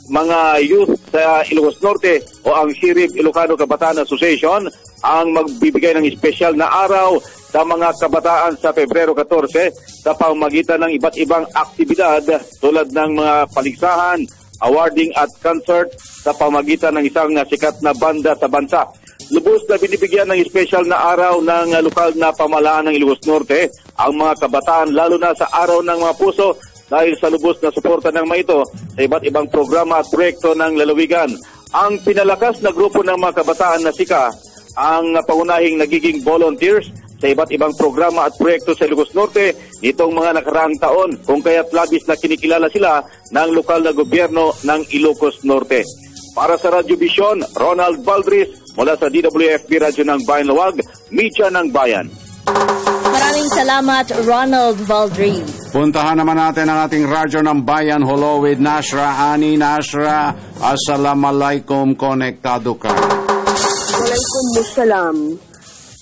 mga youth sa Ilocos Norte o ang Shirip Ilocano Kabataan Association ang magbibigay ng espesyal na araw sa mga kabataan sa Pebrero 14 sa pamamagitan ng iba't ibang aktibidad tulad ng mga paligsahan, awarding at concert sa pamamagitan ng isang sikat na banda sa bansa. Lubos na binibigyan ng espesyal na araw ng lokal na pamahalaan ng Ilocos Norte ang mga kabataan lalo na sa araw ng mga puso dahil sa lubos na suporta ng mga ito sa iba't ibang programa at proyekto ng lalawigan. Ang pinalakas na grupo ng mga kabataan na SIKA ang pangunahing nagiging volunteers sa iba't ibang programa at proyekto sa Ilocos Norte nitong mga nakaraang taon, kung kaya't labis na kinikilala sila ng lokal na gobyerno ng Ilocos Norte. Para sa Radyo Vision, Ronald Valdris mula sa DWFB Radyo ng Bayan Lawag, Media ng Bayan. Maraming salamat, Ronald Valdris. Puntahan naman natin ang ating Radyo ng Bayan, Hello with Nashra. Ani Nashra, Assalamualaikum, konektado ka. Waalaikumsalam.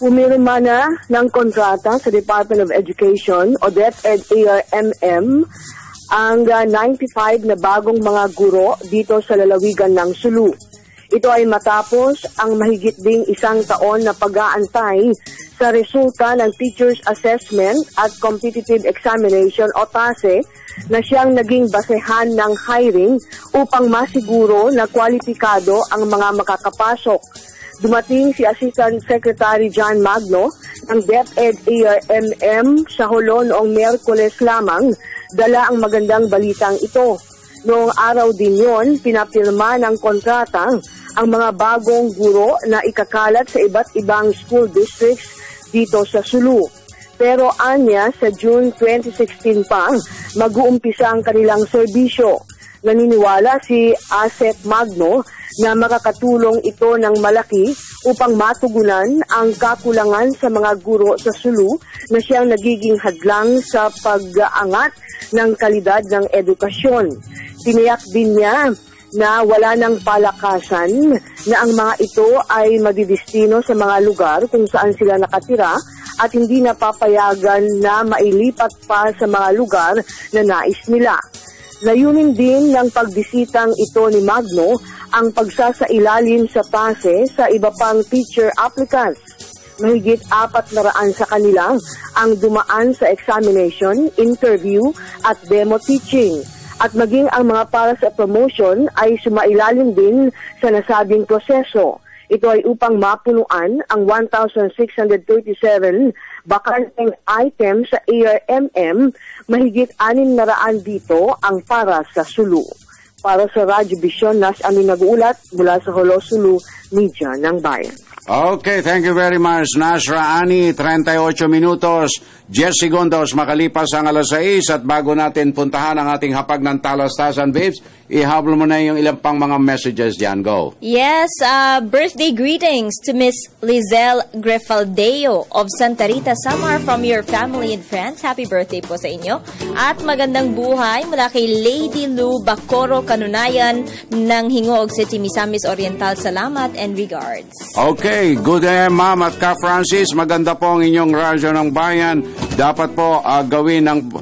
Pumirma na ng kontrata sa Department of Education o DepEd-ARMM ang 95 na bagong mga guro dito sa lalawigan ng Sulu. Ito ay matapos ang mahigit ding isang taon na pag-aantay sa resulta ng Teachers Assessment at Competitive Examination o TASE na siyang naging basehan ng hiring upang masiguro na kwalipikado ang mga makakapasok. Dumating si Assistant Secretary John Magno ng DepEd-ARMM sa Holo noong Miyerkules lamang, dala ang magandang balitang ito. Noong araw din yon, pinapirma ng kontrata ang mga bagong guro na ikakalat sa iba't ibang school districts dito sa Sulu. Pero anya, sa June 2016 pa, mag-uumpisa ang kanilang serbisyo. Naniniwala si Asset Magno na makakatulong ito ng malaki upang matugunan ang kakulangan sa mga guro sa Sulu na siyang nagiging hadlang sa pag-aangat ng kalidad ng edukasyon. Tiniyak din niya na wala ng palakasan na ang mga ito ay madidestino sa mga lugar kung saan sila nakatira at hindi napapayagan na mailipat pa sa mga lugar na nais nila. Layunin din ng pagbisitang ito ni Magno ang pagsasailalim sa PASE sa iba pang teacher applicants. Mahigit 400 sa kanila ang dumaan sa examination, interview at demo teaching. At maging ang mga para sa promotion ay sumailalim din sa nasabing proseso. Ito ay upang mapunuan ang 1,637 bakanteng items sa ARMM, mahigit 600 dito ang para sa Sulu. Para sa Radyo Vision, Nas Amin nag-uulat mula sa Holo Sulu, Media ng Bayan. Okay, thank you very much, Nashra Ani. 38 minutos, 10 segundos makalipas ang alas 6 at bago natin puntahan ang ating hapag ng talastasan, babes, ihabol mo na yung ilang pang mga messages dyan. Go. Yes, birthday greetings to Miss Lizelle Grefaldeo of Santa Rita, Samar from your family and friends. Happy birthday po sa inyo. At magandang buhay mula kay Lady Lou Bacoro Kanunayan ng Hingog City, Misamis Oriental. Salamat and regards. Okay, good day, Ma'am at Ka Francis. Maganda po ang inyong radyo ng bayan. Dapat po gawin ng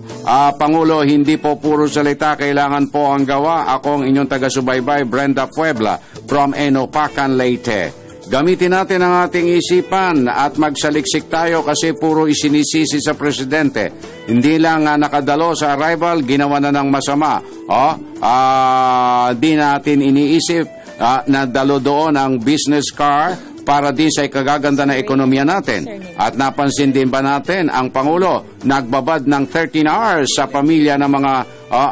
Pangulo, hindi po puro salita, kailangan po ang gawa. Ako ang inyong taga-subaybay, Brenda Puebla from Enopacan, Leyte. Gamitin natin ang ating isipan at magsaliksik tayo kasi puro isinisisi sa presidente. Hindi lang nakadalo sa arrival, ginawa na ng masama. Di natin iniisip na dalo doon ang business car para din sa ikagaganda na ekonomiya natin. At napansin din ba natin ang Pangulo nagbabad ng 13 hours sa pamilya ng mga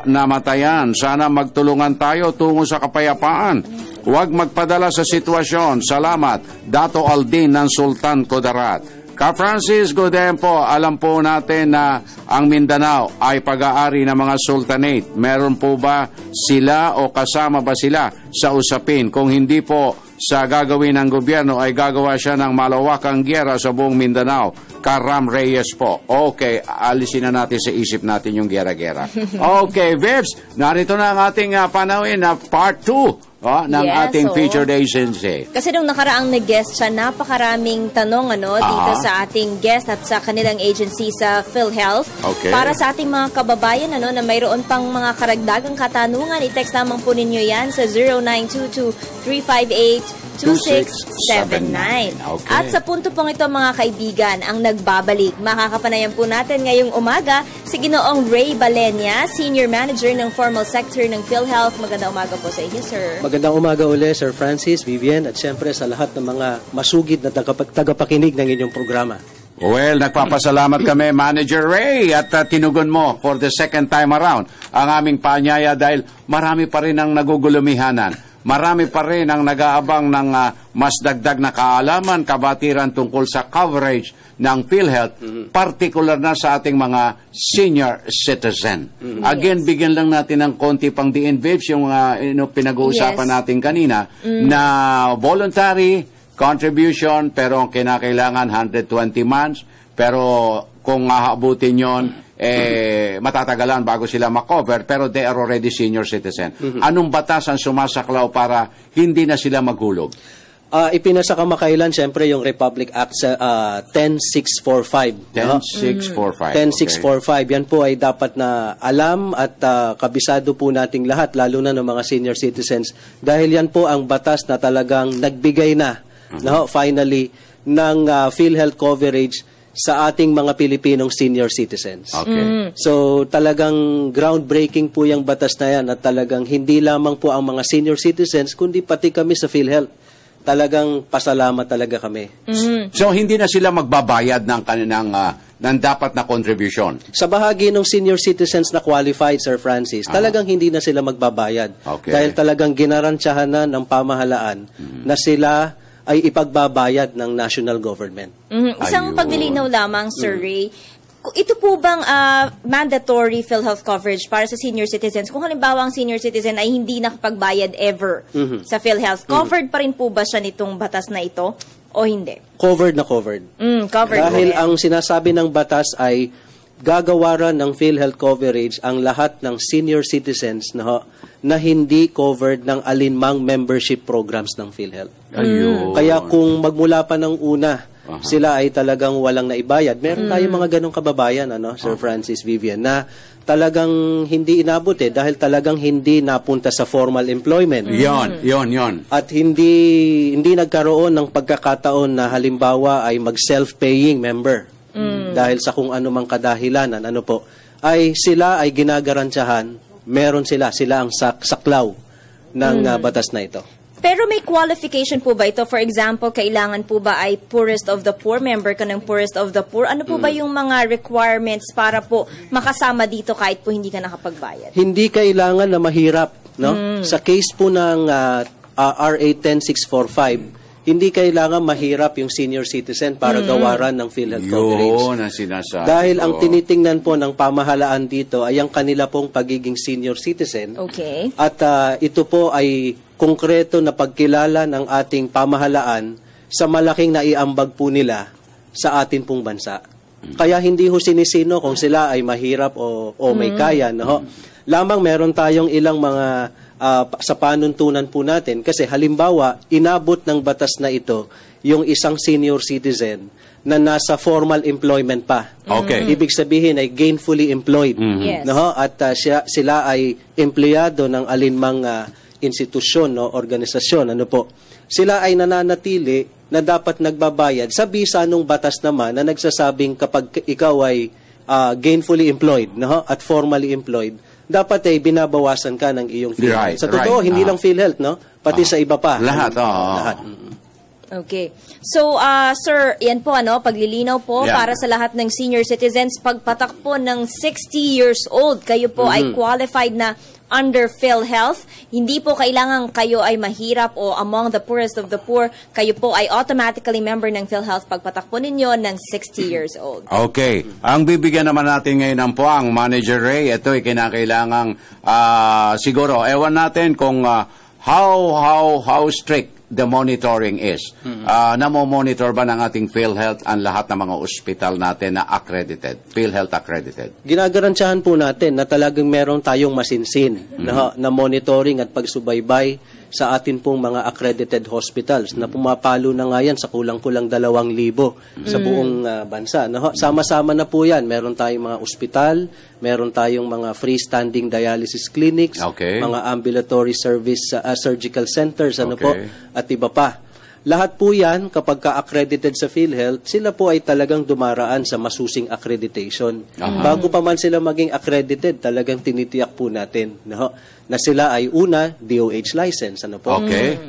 namatayan. Sana magtulungan tayo tungo sa kapayapaan. Huwag magpadala sa sitwasyon. Salamat, Dato Aldin ng Sultan Kudarat. Ka Francis, good day po. Alam po natin na ang Mindanao ay pag-aari ng mga sultanate. Meron po ba sila o kasama ba sila sa usapin? Kung hindi po sa gagawin ng gobyerno ay gagawa siya ng malawakang gyera sa buong Mindanao. Karam Reyes po. Okay, alisin na natin sa isip natin yung gyera-gyera. Okay, Vibs, narito na ang ating panawin na part 2. ng ating featured agency. Kasi nung nakaraang nag-guest siya, napakaraming tanong dito sa ating guest at sa kanilang agency sa PhilHealth. Okay. Para sa ating mga kababayan na mayroon pang mga karagdagang katanungan, i-text lamang po ninyo yan sa 0922-358-2679. Okay. At sa punto pong ito mga kaibigan, ang nagbabalik, makakapanayan po natin ngayong umaga si Ginoong Ray Balenya, Senior Manager ng Formal Sector ng PhilHealth. Magandang umaga po sa inyo, sir. Magandang umaga uli, Sir Francis, Vivian, at siyempre sa lahat ng mga masugid na tagapakinig ng inyong programa. Well, nagpapasalamat kami, Manager Ray, at tinugon mo for the second time around ang aming paanyaya dahil marami pa rin ang nagugulumihanan. marami pa rin ang nag-aabang ng mas dagdag na kaalaman, kabatiran tungkol sa coverage ng PhilHealth, particular na sa ating mga senior citizen. Again, bigyan lang natin ng konti pang DNVIPs, yung pinag-uusapan natin kanina, na voluntary contribution, pero ang kinakailangan 120 months, pero kung hahabutin yon, matatagalan bago sila makover, pero they are already senior citizen. Anong batas ang sumasaklaw para hindi na sila maghulog? Ipinasa kamakailan, siyempre, yung Republic Act 10645. 10645. 10645. Yan po ay dapat na alam at kabisado po nating lahat, lalo na ng mga senior citizens. Dahil yan po ang batas na talagang nagbigay na, finally, ng PhilHealth coverage sa ating mga Pilipinong senior citizens. So talagang groundbreaking po yung batas na yan at talagang hindi lamang po ang mga senior citizens kundi pati kami sa PhilHealth. Talagang pasalamat talaga kami. So hindi na sila magbabayad ng kanilang ng dapat na contribution? Sa bahagi ng senior citizens na qualified, Sir Francis, talagang hindi na sila magbabayad. Dahil talagang ginarantyahan na ng pamahalaan na sila ay ipagbabayad ng national government. Isang paglilinaw lamang, Sir Ray. Ito po bang mandatory PhilHealth coverage para sa senior citizens? Kung halimbawa ang senior citizen ay hindi nakapagbayad ever sa PhilHealth, covered pa rin po ba siya nitong batas na ito o hindi? Covered na covered. Covered. Dahil ang sinasabi ng batas ay gagawaran ng PhilHealth coverage ang lahat ng senior citizens na hindi covered ng alinmang membership programs ng PhilHealth. Kaya kung magmula pa ng una, sila ay talagang walang naibayad. Meron tayong mga ganong kababayan, Sir Francis, Vivian, na talagang hindi inabot dahil talagang hindi napunta sa formal employment. Yon. At hindi nagkaroon ng pagkakataon na halimbawa ay mag-self-paying member. Dahil sa kung ano mang kadahilanan, ay sila ay ginagarantiyahan, meron sila ang saklaw ng batas na ito. Pero may qualification po ba ito? For example, kailangan po ba ay poorest of the poor, member ka ng poorest of the poor? Ano po ba yung mga requirements para po makasama dito kahit po hindi ka nakapagbayad? Hindi kailangan na mahirap. Sa case po ng RA 10645, hindi kailangan mahirap yung senior citizen para gawaran ng PhilHealth coverage. Dahil ang tinitingnan po ng pamahalaan dito ay ang kanila pong pagiging senior citizen. At ito po ay konkreto na pagkilala ng ating pamahalaan sa malaking naiambag po nila sa atin pong bansa. Kaya hindi ho sinisino kung sila ay mahirap o may kaya. Lamang meron tayong ilang mga sa panuntunan po natin kasi halimbawa inabot ng batas na ito yung isang senior citizen na nasa formal employment pa. Ibig sabihin ay gainfully employed. At sila ay empleyado ng alinmang institusyon o organisasyon. Sila ay nananatili na dapat nagbabayad sa bisa ng batas naman na nagsasabing kapag ikaw ay gainfully employed at formally employed, dapat ay binabawasan ka ng iyong PhilHealth. Sa totoo, hindi lang PhilHealth, pati sa iba pa. Lahat. Okay. So, sir, yan po, paglilinaw po para sa lahat ng senior citizens, pagpatak po ng 60 years old, kayo po ay qualified na under PhilHealth. Hindi po kailangan kayo ay mahirap o among the poorest of the poor. Kayo po ay automatically member ng PhilHealth pagpatak po ninyo ng 60 years old. Okay. Ang bibigyan naman natin ngayon ng puwang, Manager Ray, ito ay kinakailangang siguro, ewan natin kung how strict the monitoring is. Namo-monitor ba ng ating PhilHealth ang lahat ng mga ospital natin na accredited, PhilHealth accredited? Ginagarantiyahan po natin na talagang meron tayong masinsin na monitoring at pagsubaybay sa atin pong mga accredited hospitals na pumapalo na nga yan sa kulang-kulang 2,000 sa buong bansa. Sama-sama na po yan. Meron tayong mga ospital, meron tayong mga freestanding dialysis clinics, mga ambulatory service surgical centers, at iba pa. Lahat po yan, kapag ka-accredited sa PhilHealth, sila po ay talagang dumaraan sa masusing accreditation. Bago pa man sila maging accredited, talagang tinitiyak po natin na sila ay una, DOH license.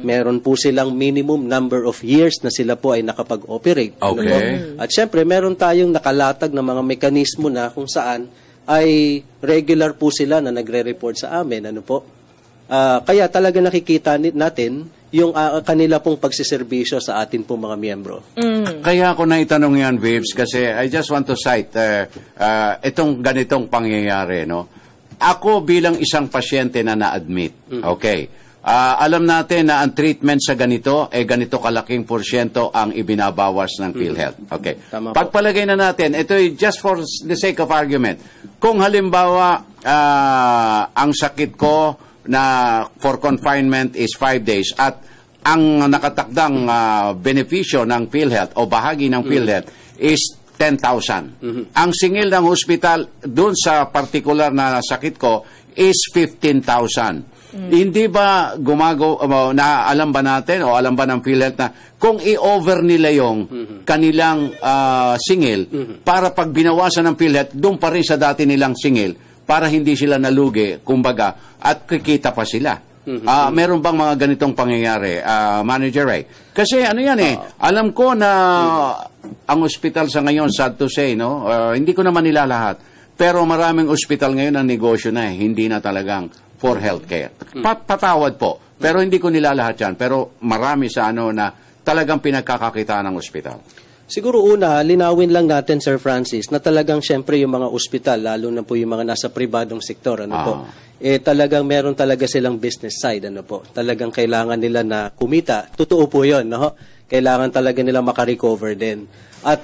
Meron po silang minimum number of years na sila po ay nakapag-operate. At syempre, meron tayong nakalatag na mga mekanismo na kung saan ay regular po sila na nagre-report sa amin. Kaya talaga nakikita natin yung kanila pong pagsiservisyo sa atin pong mga miyembro. Kaya ako na itanong yan, Vibs, kasi I just want to cite itong ganitong pangyayari, no? Ako bilang isang pasyente na na-admit, okay, alam natin na ang treatment sa ganito, ganito kalaking porsyento ang ibinabawas ng PhilHealth. Okay. Pagpalagay na natin, ito just for the sake of argument, kung halimbawa ang sakit ko na for confinement is 5 days at ang nakatakdang benepisyo ng PhilHealth o bahagi ng PhilHealth is 10,000. Ang singil ng hospital doon sa particular na sakit ko is 15,000. Hindi ba alam ba natin o alam ba ng PhilHealth na kung i-over nila yung kanilang singil para pag binawasan ng PhilHealth, doon pa rin sa dati nilang singil para hindi sila nalugi, kumbaga, at kikita pa sila. Meron bang mga ganitong pangyayari, Manager Ray? Kasi ano yan alam ko na ang ospital sa ngayon, sad to say, no? Hindi ko naman nila lahat, pero maraming ospital ngayon ang negosyo na hindi na talagang for healthcare. Patawad po, pero hindi ko nila lahat yan, pero marami sa na talagang pinagkakakitaan ng ospital. Siguro una, linawin lang natin, Sir Francis, na talagang syempre yung mga ospital, lalo na po yung mga nasa pribadong sektor, po, talagang meron talaga silang business side, po. Talagang kailangan nila na kumita. Totoo po yun, no? Kailangan talaga nila makarecover din. At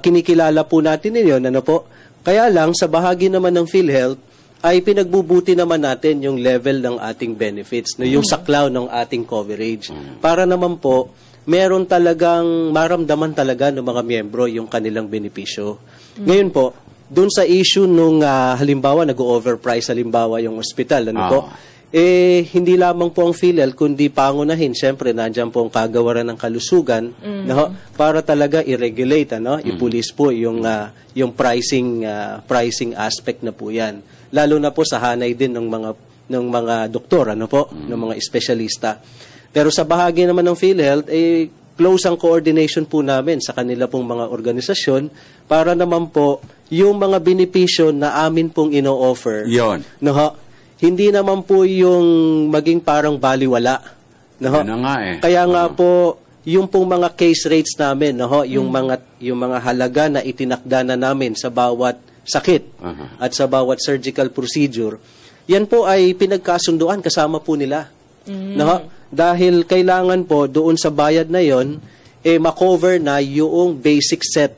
kinikilala po natin yun, po. Kaya lang, sa bahagi naman ng PhilHealth, ay pinagbubuti naman natin yung level ng ating benefits, no? Yung saklaw ng ating coverage. Para naman po, meron talagang maramdaman talaga ng mga miyembro yung kanilang benepisyo. Ngayon po, doon sa issue nung halimbawa nag-overprice halimbawa yung ospital, po, hindi lamang po ang PhilHealth kundi pangunahin, syempre nandiyan po ang kagawaran ng kalusugan, para talaga i-regulate, i-police po yung pricing aspect na po yan. Lalo na po sa hanay din ng mga doktor, po, ng mga espesyalista. Pero sa bahagi naman ng PhilHealth, close ang coordination po namin sa kanila pong mga organisasyon para naman po yung mga benepisyo na amin pong ino-offer. Hindi naman po yung maging parang baliwala. Kaya nga po, yung pong mga case rates namin, yung mga halaga na itinakda na namin sa bawat sakit at sa bawat surgical procedure, yan po ay pinagkasunduan kasama po nila. Dahil kailangan po doon sa bayad na yon makover na yung basic set,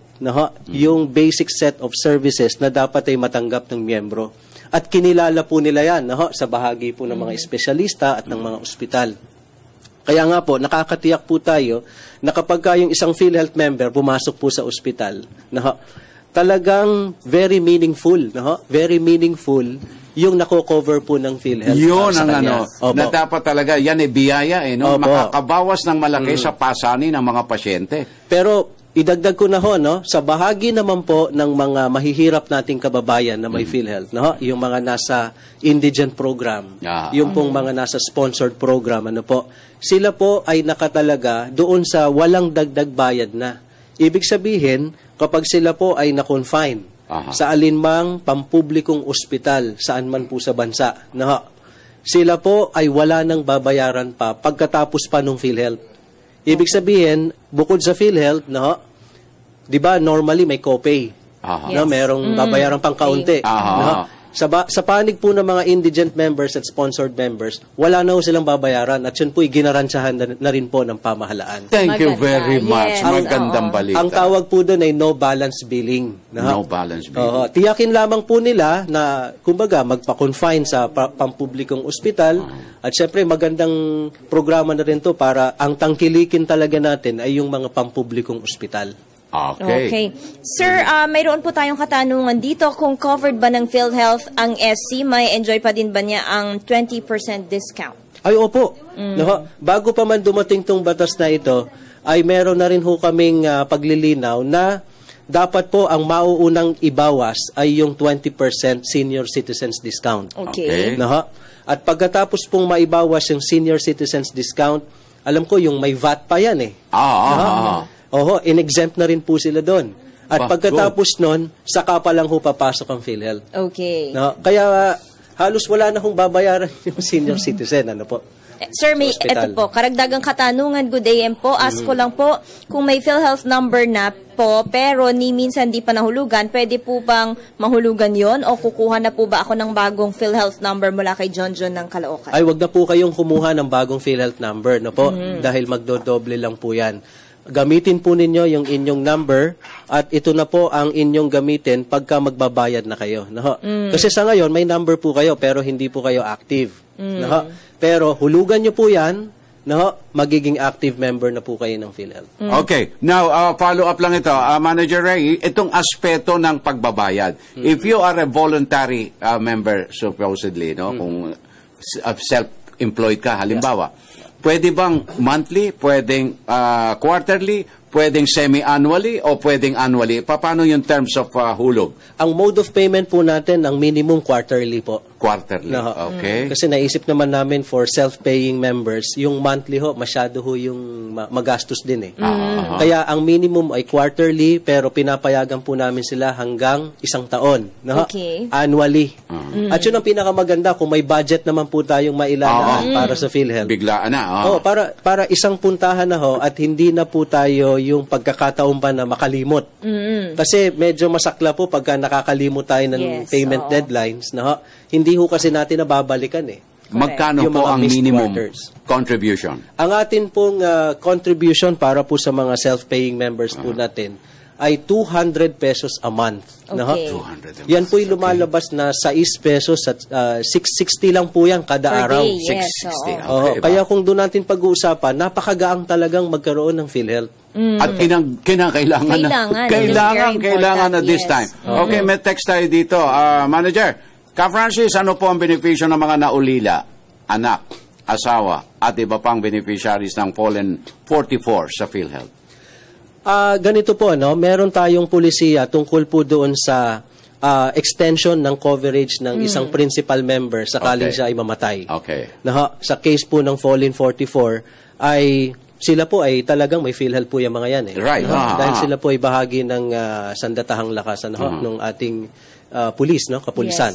yung basic set of services na dapat ay matanggap ng miyembro. At kinilala po nila yan sa bahagi po ng mga espesyalista at ng mga ospital. Kaya nga po, nakakatiyak po tayo na kapag yung isang PhilHealth member pumasok po sa ospital, talagang very meaningful, yung nako-cover po ng PhilHealth. Yun ang na dapat talaga, yan biyaya makakabawas ng malaki sa pasanin ng mga pasyente. Pero idagdag ko na sa bahagi naman po ng mga mahihirap nating kababayan na may PhilHealth, yung mga nasa indigent program, yung pong mga nasa sponsored program, po, sila po ay nakatalaga doon sa walang dagdag bayad na. Ibig sabihin, kapag sila po ay na-confine sa alinmang pampublikong ospital, saan man po sa bansa, sila po ay wala nang babayaran pa pagkatapos pa ng PhilHealth. Ibig sabihin, bukod sa PhilHealth, di ba normally may copay, merong babayaran pang kaunti. Sa panig po ng mga indigent members at sponsored members, wala na silang babayaran at yun po'y ginarantsahan na rin po ng pamahalaan. Thank you very much. Magandang balita. Ang tawag po doon ay no balance billing. No balance billing. Tiyakin lamang po nila na, kumbaga, magpa-confine sa pampublikong ospital at syempre magandang programa na rin to para ang tangkilikin talaga natin ay yung mga pampublikong ospital. Okay. Sir, mayroon po tayong katanungan dito. Kung covered ba ng PhilHealth ang SC, may enjoy pa din ba niya ang 20% discount? Ay, opo. Bago pa man dumating tong batas na ito, ay meron na rin ho kaming paglilinaw na dapat po ang mauunang ibawas ay yung 20% senior citizens discount. Okay. At pagkatapos pong maibawas yung senior citizens discount, alam ko yung may VAT pa yan in-exempt na rin po sila doon. At pagkatapos nun, saka pa lang ho papasok ang PhilHealth. Okay. Kaya halos wala na hong babayaran yung senior citizen. Ano po? Sir, may ito po, karagdagang katanungan, good AM po. Ask ko lang po, kung may PhilHealth number na po, pero ni minsan di pa nahulugan, pwede po bang mahulugan yon o kukuha na po ba ako ng bagong PhilHealth number mula kay John ng Caloocan? Ay, wag na po kayong kumuha ng bagong PhilHealth number, no po? Dahil magdodoble lang po yan. Gamitin po ninyo yung inyong number at ito na po ang inyong gamitin pagka magbabayad na kayo. No? Kasi sa ngayon, may number po kayo pero hindi po kayo active. No? Pero hulugan nyo po yan, no? Magiging active member na po kayo ng PhilHealth. Okay. Now, follow up lang ito. Manager Ray, itong aspeto ng pagbabayad. If you are a voluntary member, supposedly, no? Kung self-employed ka, halimbawa, pwede bang monthly, pwedeng quarterly, pwedeng semi-annually, o pwedeng annually? Paano yung terms of hulog? Ang mode of payment po natin, ang minimum quarterly po. Quarterly, okay. Kasi naisip naman namin for self-paying members, yung monthly ho, masyado ho yung magastos din eh. Kaya ang minimum ay quarterly, pero pinapayagan po namin sila hanggang 1 taon. Okay. Annually. At yun ang pinakamaganda, kung may budget naman po tayong mailalaan para sa PhilHealth. Biglaan na. Para isang puntahan na ho at hindi na po tayo yung pagkakataon pa na makalimot. Kasi medyo masakla po pagka nakakalimot tayo ng payment deadlines. Hindi ho kasi natin nababalikan eh. Magkano po ang minimum contribution? Ang atin pong contribution para po sa mga self-paying members po natin ay 200 pesos a month. Okay. Yan po'y lumalabas na 6 pesos at 660 lang po yan kada araw. 660. Kaya kung doon natin pag-uusapan, napakagaang talagang magkaroon ng PhilHealth. At kailangan na this time. Okay, may text tayo dito. Manager, Ka Francis, ano po ang benepisyo ng mga naulila, anak, asawa, at iba pang beneficiaries ng Fallen 44 sa PhilHealth? Ganito po, no? Meron tayong pulisiya tungkol po doon sa extension ng coverage ng isang principal member sakaling siya ay mamatay. Sa case po ng Fallen 44 ay sila po ay talagang may PhilHealth po yung mga yan eh. Dahil sila po ay bahagi ng sandatahang lakasan ng ating pulis, no? Kapulisan.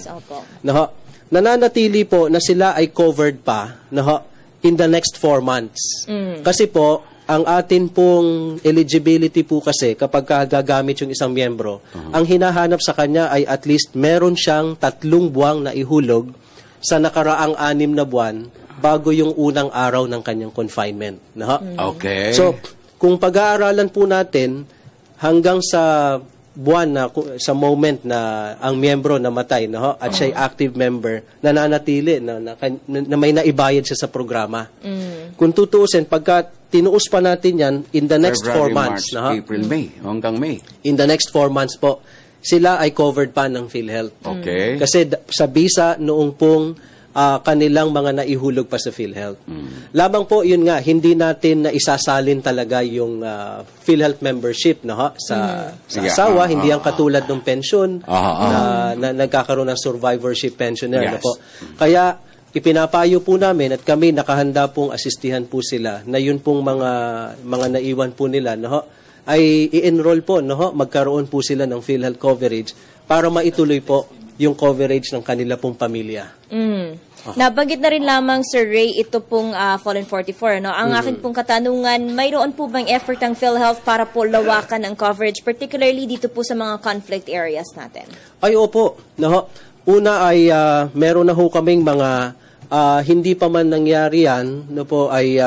Nananatili po na sila ay covered pa in the next 4 months. Kasi po, ang atin pong eligibility po kasi kapag gagamit yung isang miyembro, ang hinahanap sa kanya ay at least meron siyang 3 buwang na ihulog sa nakaraang 6 na buwan bago yung unang araw ng kanyang confinement. Okay. So, kung pag-aaralan po natin hanggang sa buwan na sa moment na ang miyembro namatay at siya'y active member, nananatili na may naibayad siya sa programa. Kung tutuusin, pagka tinuos pa natin yan in the next February, 4 months. March, April, May, hanggang May. In the next 4 months po, sila ay covered pa ng PhilHealth. Okay. Kasi sa visa noong pong kanilang mga naihulog pa sa PhilHealth. Labang po, yun nga, hindi natin na isasalin talaga yung PhilHealth membership sa asawa. Hindi ang katulad ng pensyon na nagkakaroon ng survivorship pensioner. Po. Kaya, ipinapayo po namin at kami nakahanda pong asistihan po sila na yun pong mga naiwan po nila ay i-enroll po, magkaroon po sila ng PhilHealth coverage para maituloy po yung coverage ng kanila pong pamilya. Nabanggit na rin lamang, Sir Ray, ito pong Fallen 44. Ang aking pong katanungan, mayroon po bang effort ng PhilHealth para po lawakan ang coverage, particularly dito po sa mga conflict areas natin? Ay, opo. Una ay meron na ho kaming mga hindi pa man nangyari yan, ay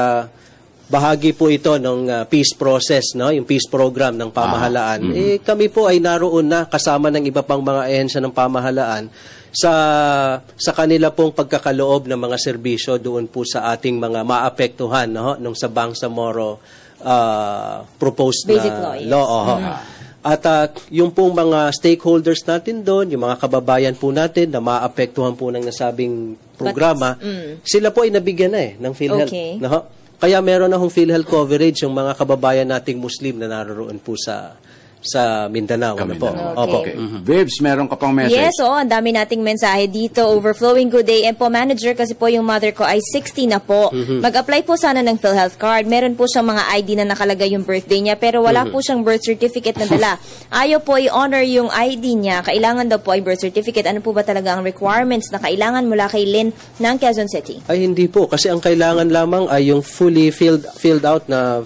bahagi po ito ng peace process, yung peace program ng pamahalaan. Kami po ay naroon na kasama ng iba pang mga ahensya ng pamahalaan sa kanila pong pagkakaloob ng mga serbisyo doon po sa ating mga maapektuhan nung sa Bangsamoro proposed Basic na law. At yung pong mga stakeholders natin doon, yung mga kababayan po natin na maapektuhan po ng nasabing programa, sila po ay nabigyan na ng PhilHealth. Okay. Kaya meron na hong PhilHealth coverage yung mga kababayan nating Muslim na naroon po sa sa Mindanao. Ano po? Okay. Opo. Vibs, meron ka pang message? Yes, ang dami nating mensahe dito. Overflowing good day. And po, manager, kasi po yung mother ko ay 60 na po. Mag-apply po sana ng PhilHealth card. Meron po siyang mga ID na nakalagay yung birthday niya, pero wala po siyang birth certificate na dala. Ayaw po i-honor yung ID niya. Kailangan daw po ay birth certificate. Ano po ba talaga ang requirements na kailangan mula kay Lynn ng Quezon City? Ay, hindi po. Kasi ang kailangan lamang ay yung fully filled out na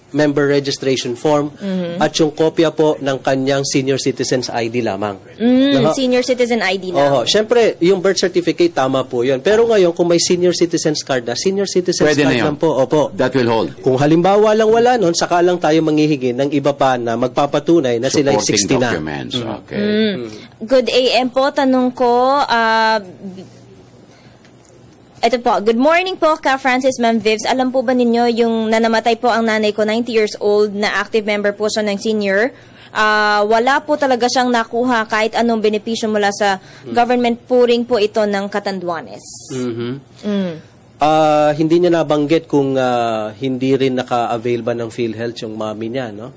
member registration form at yung kopya po ng kanyang senior citizen's ID lamang. Senior citizen ID lang. Siyempre, yung birth certificate, tama po yun. Pero ngayon, kung may senior citizen's card na, senior citizen's Pwede card lang po. Opo. That will hold. Kung halimbawa lang wala nun, saka lang tayo manghihigin ng iba pa na magpapatunay na sila 60 na. Documents. Okay. Good AM po, tanong ko, ito po, good morning po, Ka Francis, Ma'am Vivs. Alam po ba ninyo yung nanamatay po ang nanay ko, 90 years old, na active member po siya ng senior? Wala po talaga siyang nakuha kahit anong benepisyo mula sa government, puring po ito ng Catanduanes. Hindi niya nabanggit kung hindi rin naka-avail ba ng PhilHealth yung mami niya, no?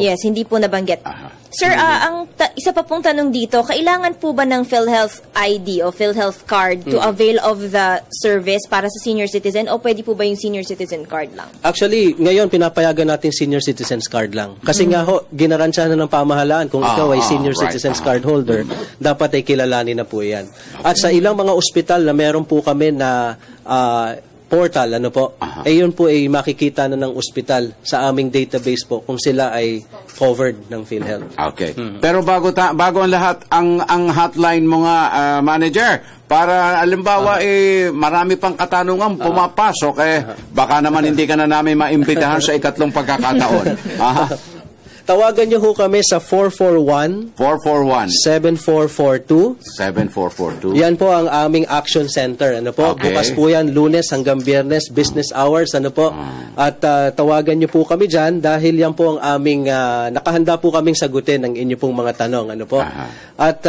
Yes, hindi po nabanggit. Sir, isa pa pong tanong dito, kailangan po ba ng PhilHealth ID o PhilHealth card to avail of the service para sa senior citizen o pwede po ba yung senior citizen card lang? Actually, ngayon pinapayagan natin senior citizens card lang. Kasi nga ho, ginaransya na ng pamahalaan kung ikaw ay senior citizens card holder, dapat ay kilalanin na po yan. At sa ilang mga ospital na meron po kami na portal, ano po, yun po ay makikita na ng ospital sa aming database po kung sila ay covered ng PhilHealth. Okay. Pero bago ang lahat, ang hotline mo nga, manager, para alimbawa marami pang katanungan pumapasok, baka naman hindi ka na namin maimbitahan sa ikatlong pagkakataon. Tawagan niyo ho kami sa 441-7442. Yan po ang aming action center. Ano po? Bukas po yan, Lunes hanggang Biyernes, business hours. Ano po? At tawagan niyo po kami dyan dahil yan po ang aming, nakahanda po kaming sagutin ang inyo pong mga tanong. Ano po? At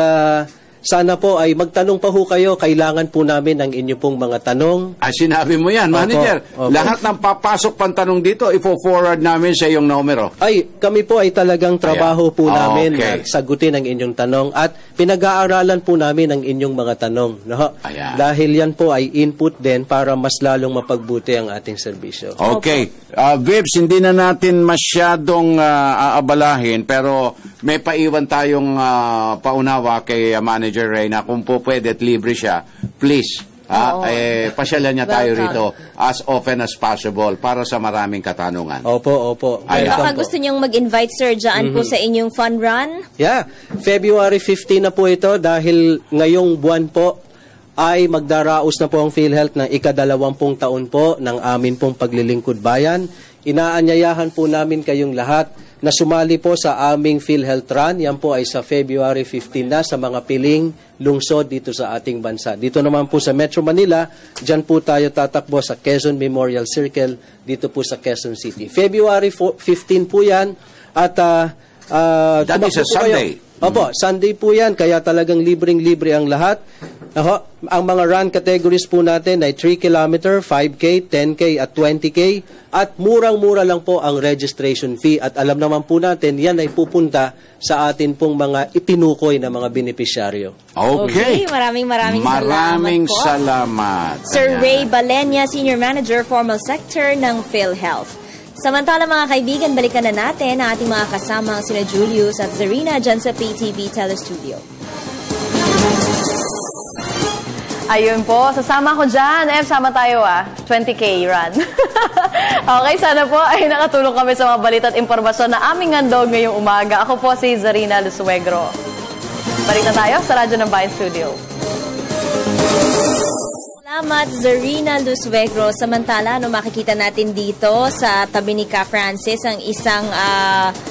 sana po ay magtanong pa ho kayo. Kailangan po namin ang inyo pong mga tanong. Sinabi mo yan, manager. Lahat ng papasok pang tanong dito, ipo-forward namin sa iyong numero. Kami po ay talagang trabaho po namin na sagutin ang inyong tanong at pinag-aaralan po namin ang inyong mga tanong. No? Dahil yan po ay input din para mas lalong mapagbuti ang ating serbisyo. Okay. Vibs, hindi na natin masyadong aabalahin pero may paiwan tayong paunawa kay Manager Reyna. Kung po pwede at libre siya, please, pasyalan niya tayo rito as often as possible para sa maraming katanungan. Opo. Baka gusto niyong mag-invite, sir, dyan po sa inyong fun run? Yeah. February 15 na po ito dahil ngayong buwan po ay magdaraos na po ang PhilHealth ng ika-20 taon po ng amin pong paglilingkod bayan. Inaanyayahan po namin kayong lahat na sumali po sa aming PhilHealth Run. Yan po ay sa February 15 na sa mga piling lungsod dito sa ating bansa. Dito naman po sa Metro Manila, dyan po tayo tatakbo sa Quezon Memorial Circle, dito po sa Quezon City. February 15 po yan at that is a Sunday. Opo, Sunday po yan, kaya talagang libreng-libre ang lahat. Ang mga run categories po natin ay 3 km, 5K, 10K at 20K. At murang-mura lang po ang registration fee. At alam naman po natin, yan ay pupunta sa atin pong mga itinukoy na mga benepisyaryo. Okay. Maraming salamat. Sir Ray Balenya, Senior Manager, Formal Sector ng PhilHealth. Samantala mga kaibigan, balikan na natin ang ating mga kasama sina Julius at Zarina dyan sa PTV Telestudio. Ayun po, sasama ko dyan. Sama tayo 20K run. Okay, sana po ay nakatulong kami sa mga balita at impormasyon na aming handog ngayong umaga. Ako po si Zarina Lusuegro. Balik na tayo sa Radyo ng Bayan Studio. Salamat, Zarina Lusuegro. Samantala, makikita natin dito sa tabi ni Ka Francis ang isang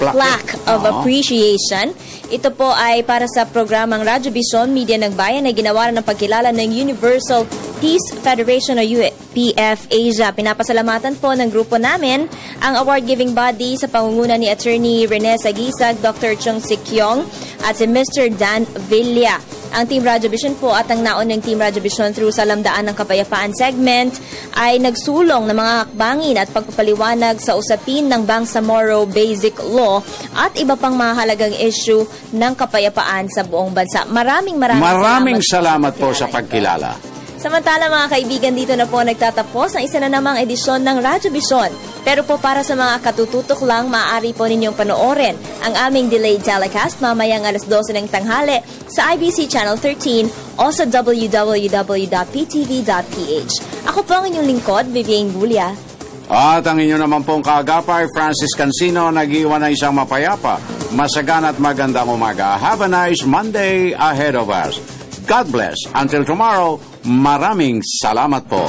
plaque of appreciation. Ito po ay para sa programang Radyo Vision Media ng Bayan na ginawa ng pagkilala ng Universal Peace Federation o UPF Asia. Pinapasalamatan po ng grupo namin ang award-giving body sa pangunguna ni Attorney Rene Sagisag, Dr. Chung Sikyong at si Mr. Dan Villa. Ang Team Radyo Vision po at ang naunang Team Radyo Vision through sa Lamdaan ng Kapayapaan segment ay nagsulong ng mga hakbangin at pagpapaliwanag sa usapin ng Bangsamoro Basic Law at iba pang mahalagang issue ng kapayapaan sa buong bansa. Maraming salamat po sa pagkilala. Samantala mga kaibigan, dito na po nagtatapos ang isa na namang edisyon ng Radyo Vision. Pero po para sa mga katututok lang, maaari po ninyong panoorin ang aming delayed telecast mamayang alas 12 ng tanghali sa IBC Channel 13 o sa www.ptv.ph. Ako po ang inyong lingkod, Vivian Bulia. At ang inyo naman pong kaagapay, Francis Cancino, nag-iwan ng isang mapayapa, masagan at magandang umaga. Have a nice Monday ahead of us. God bless. Until tomorrow, maraming salamat po.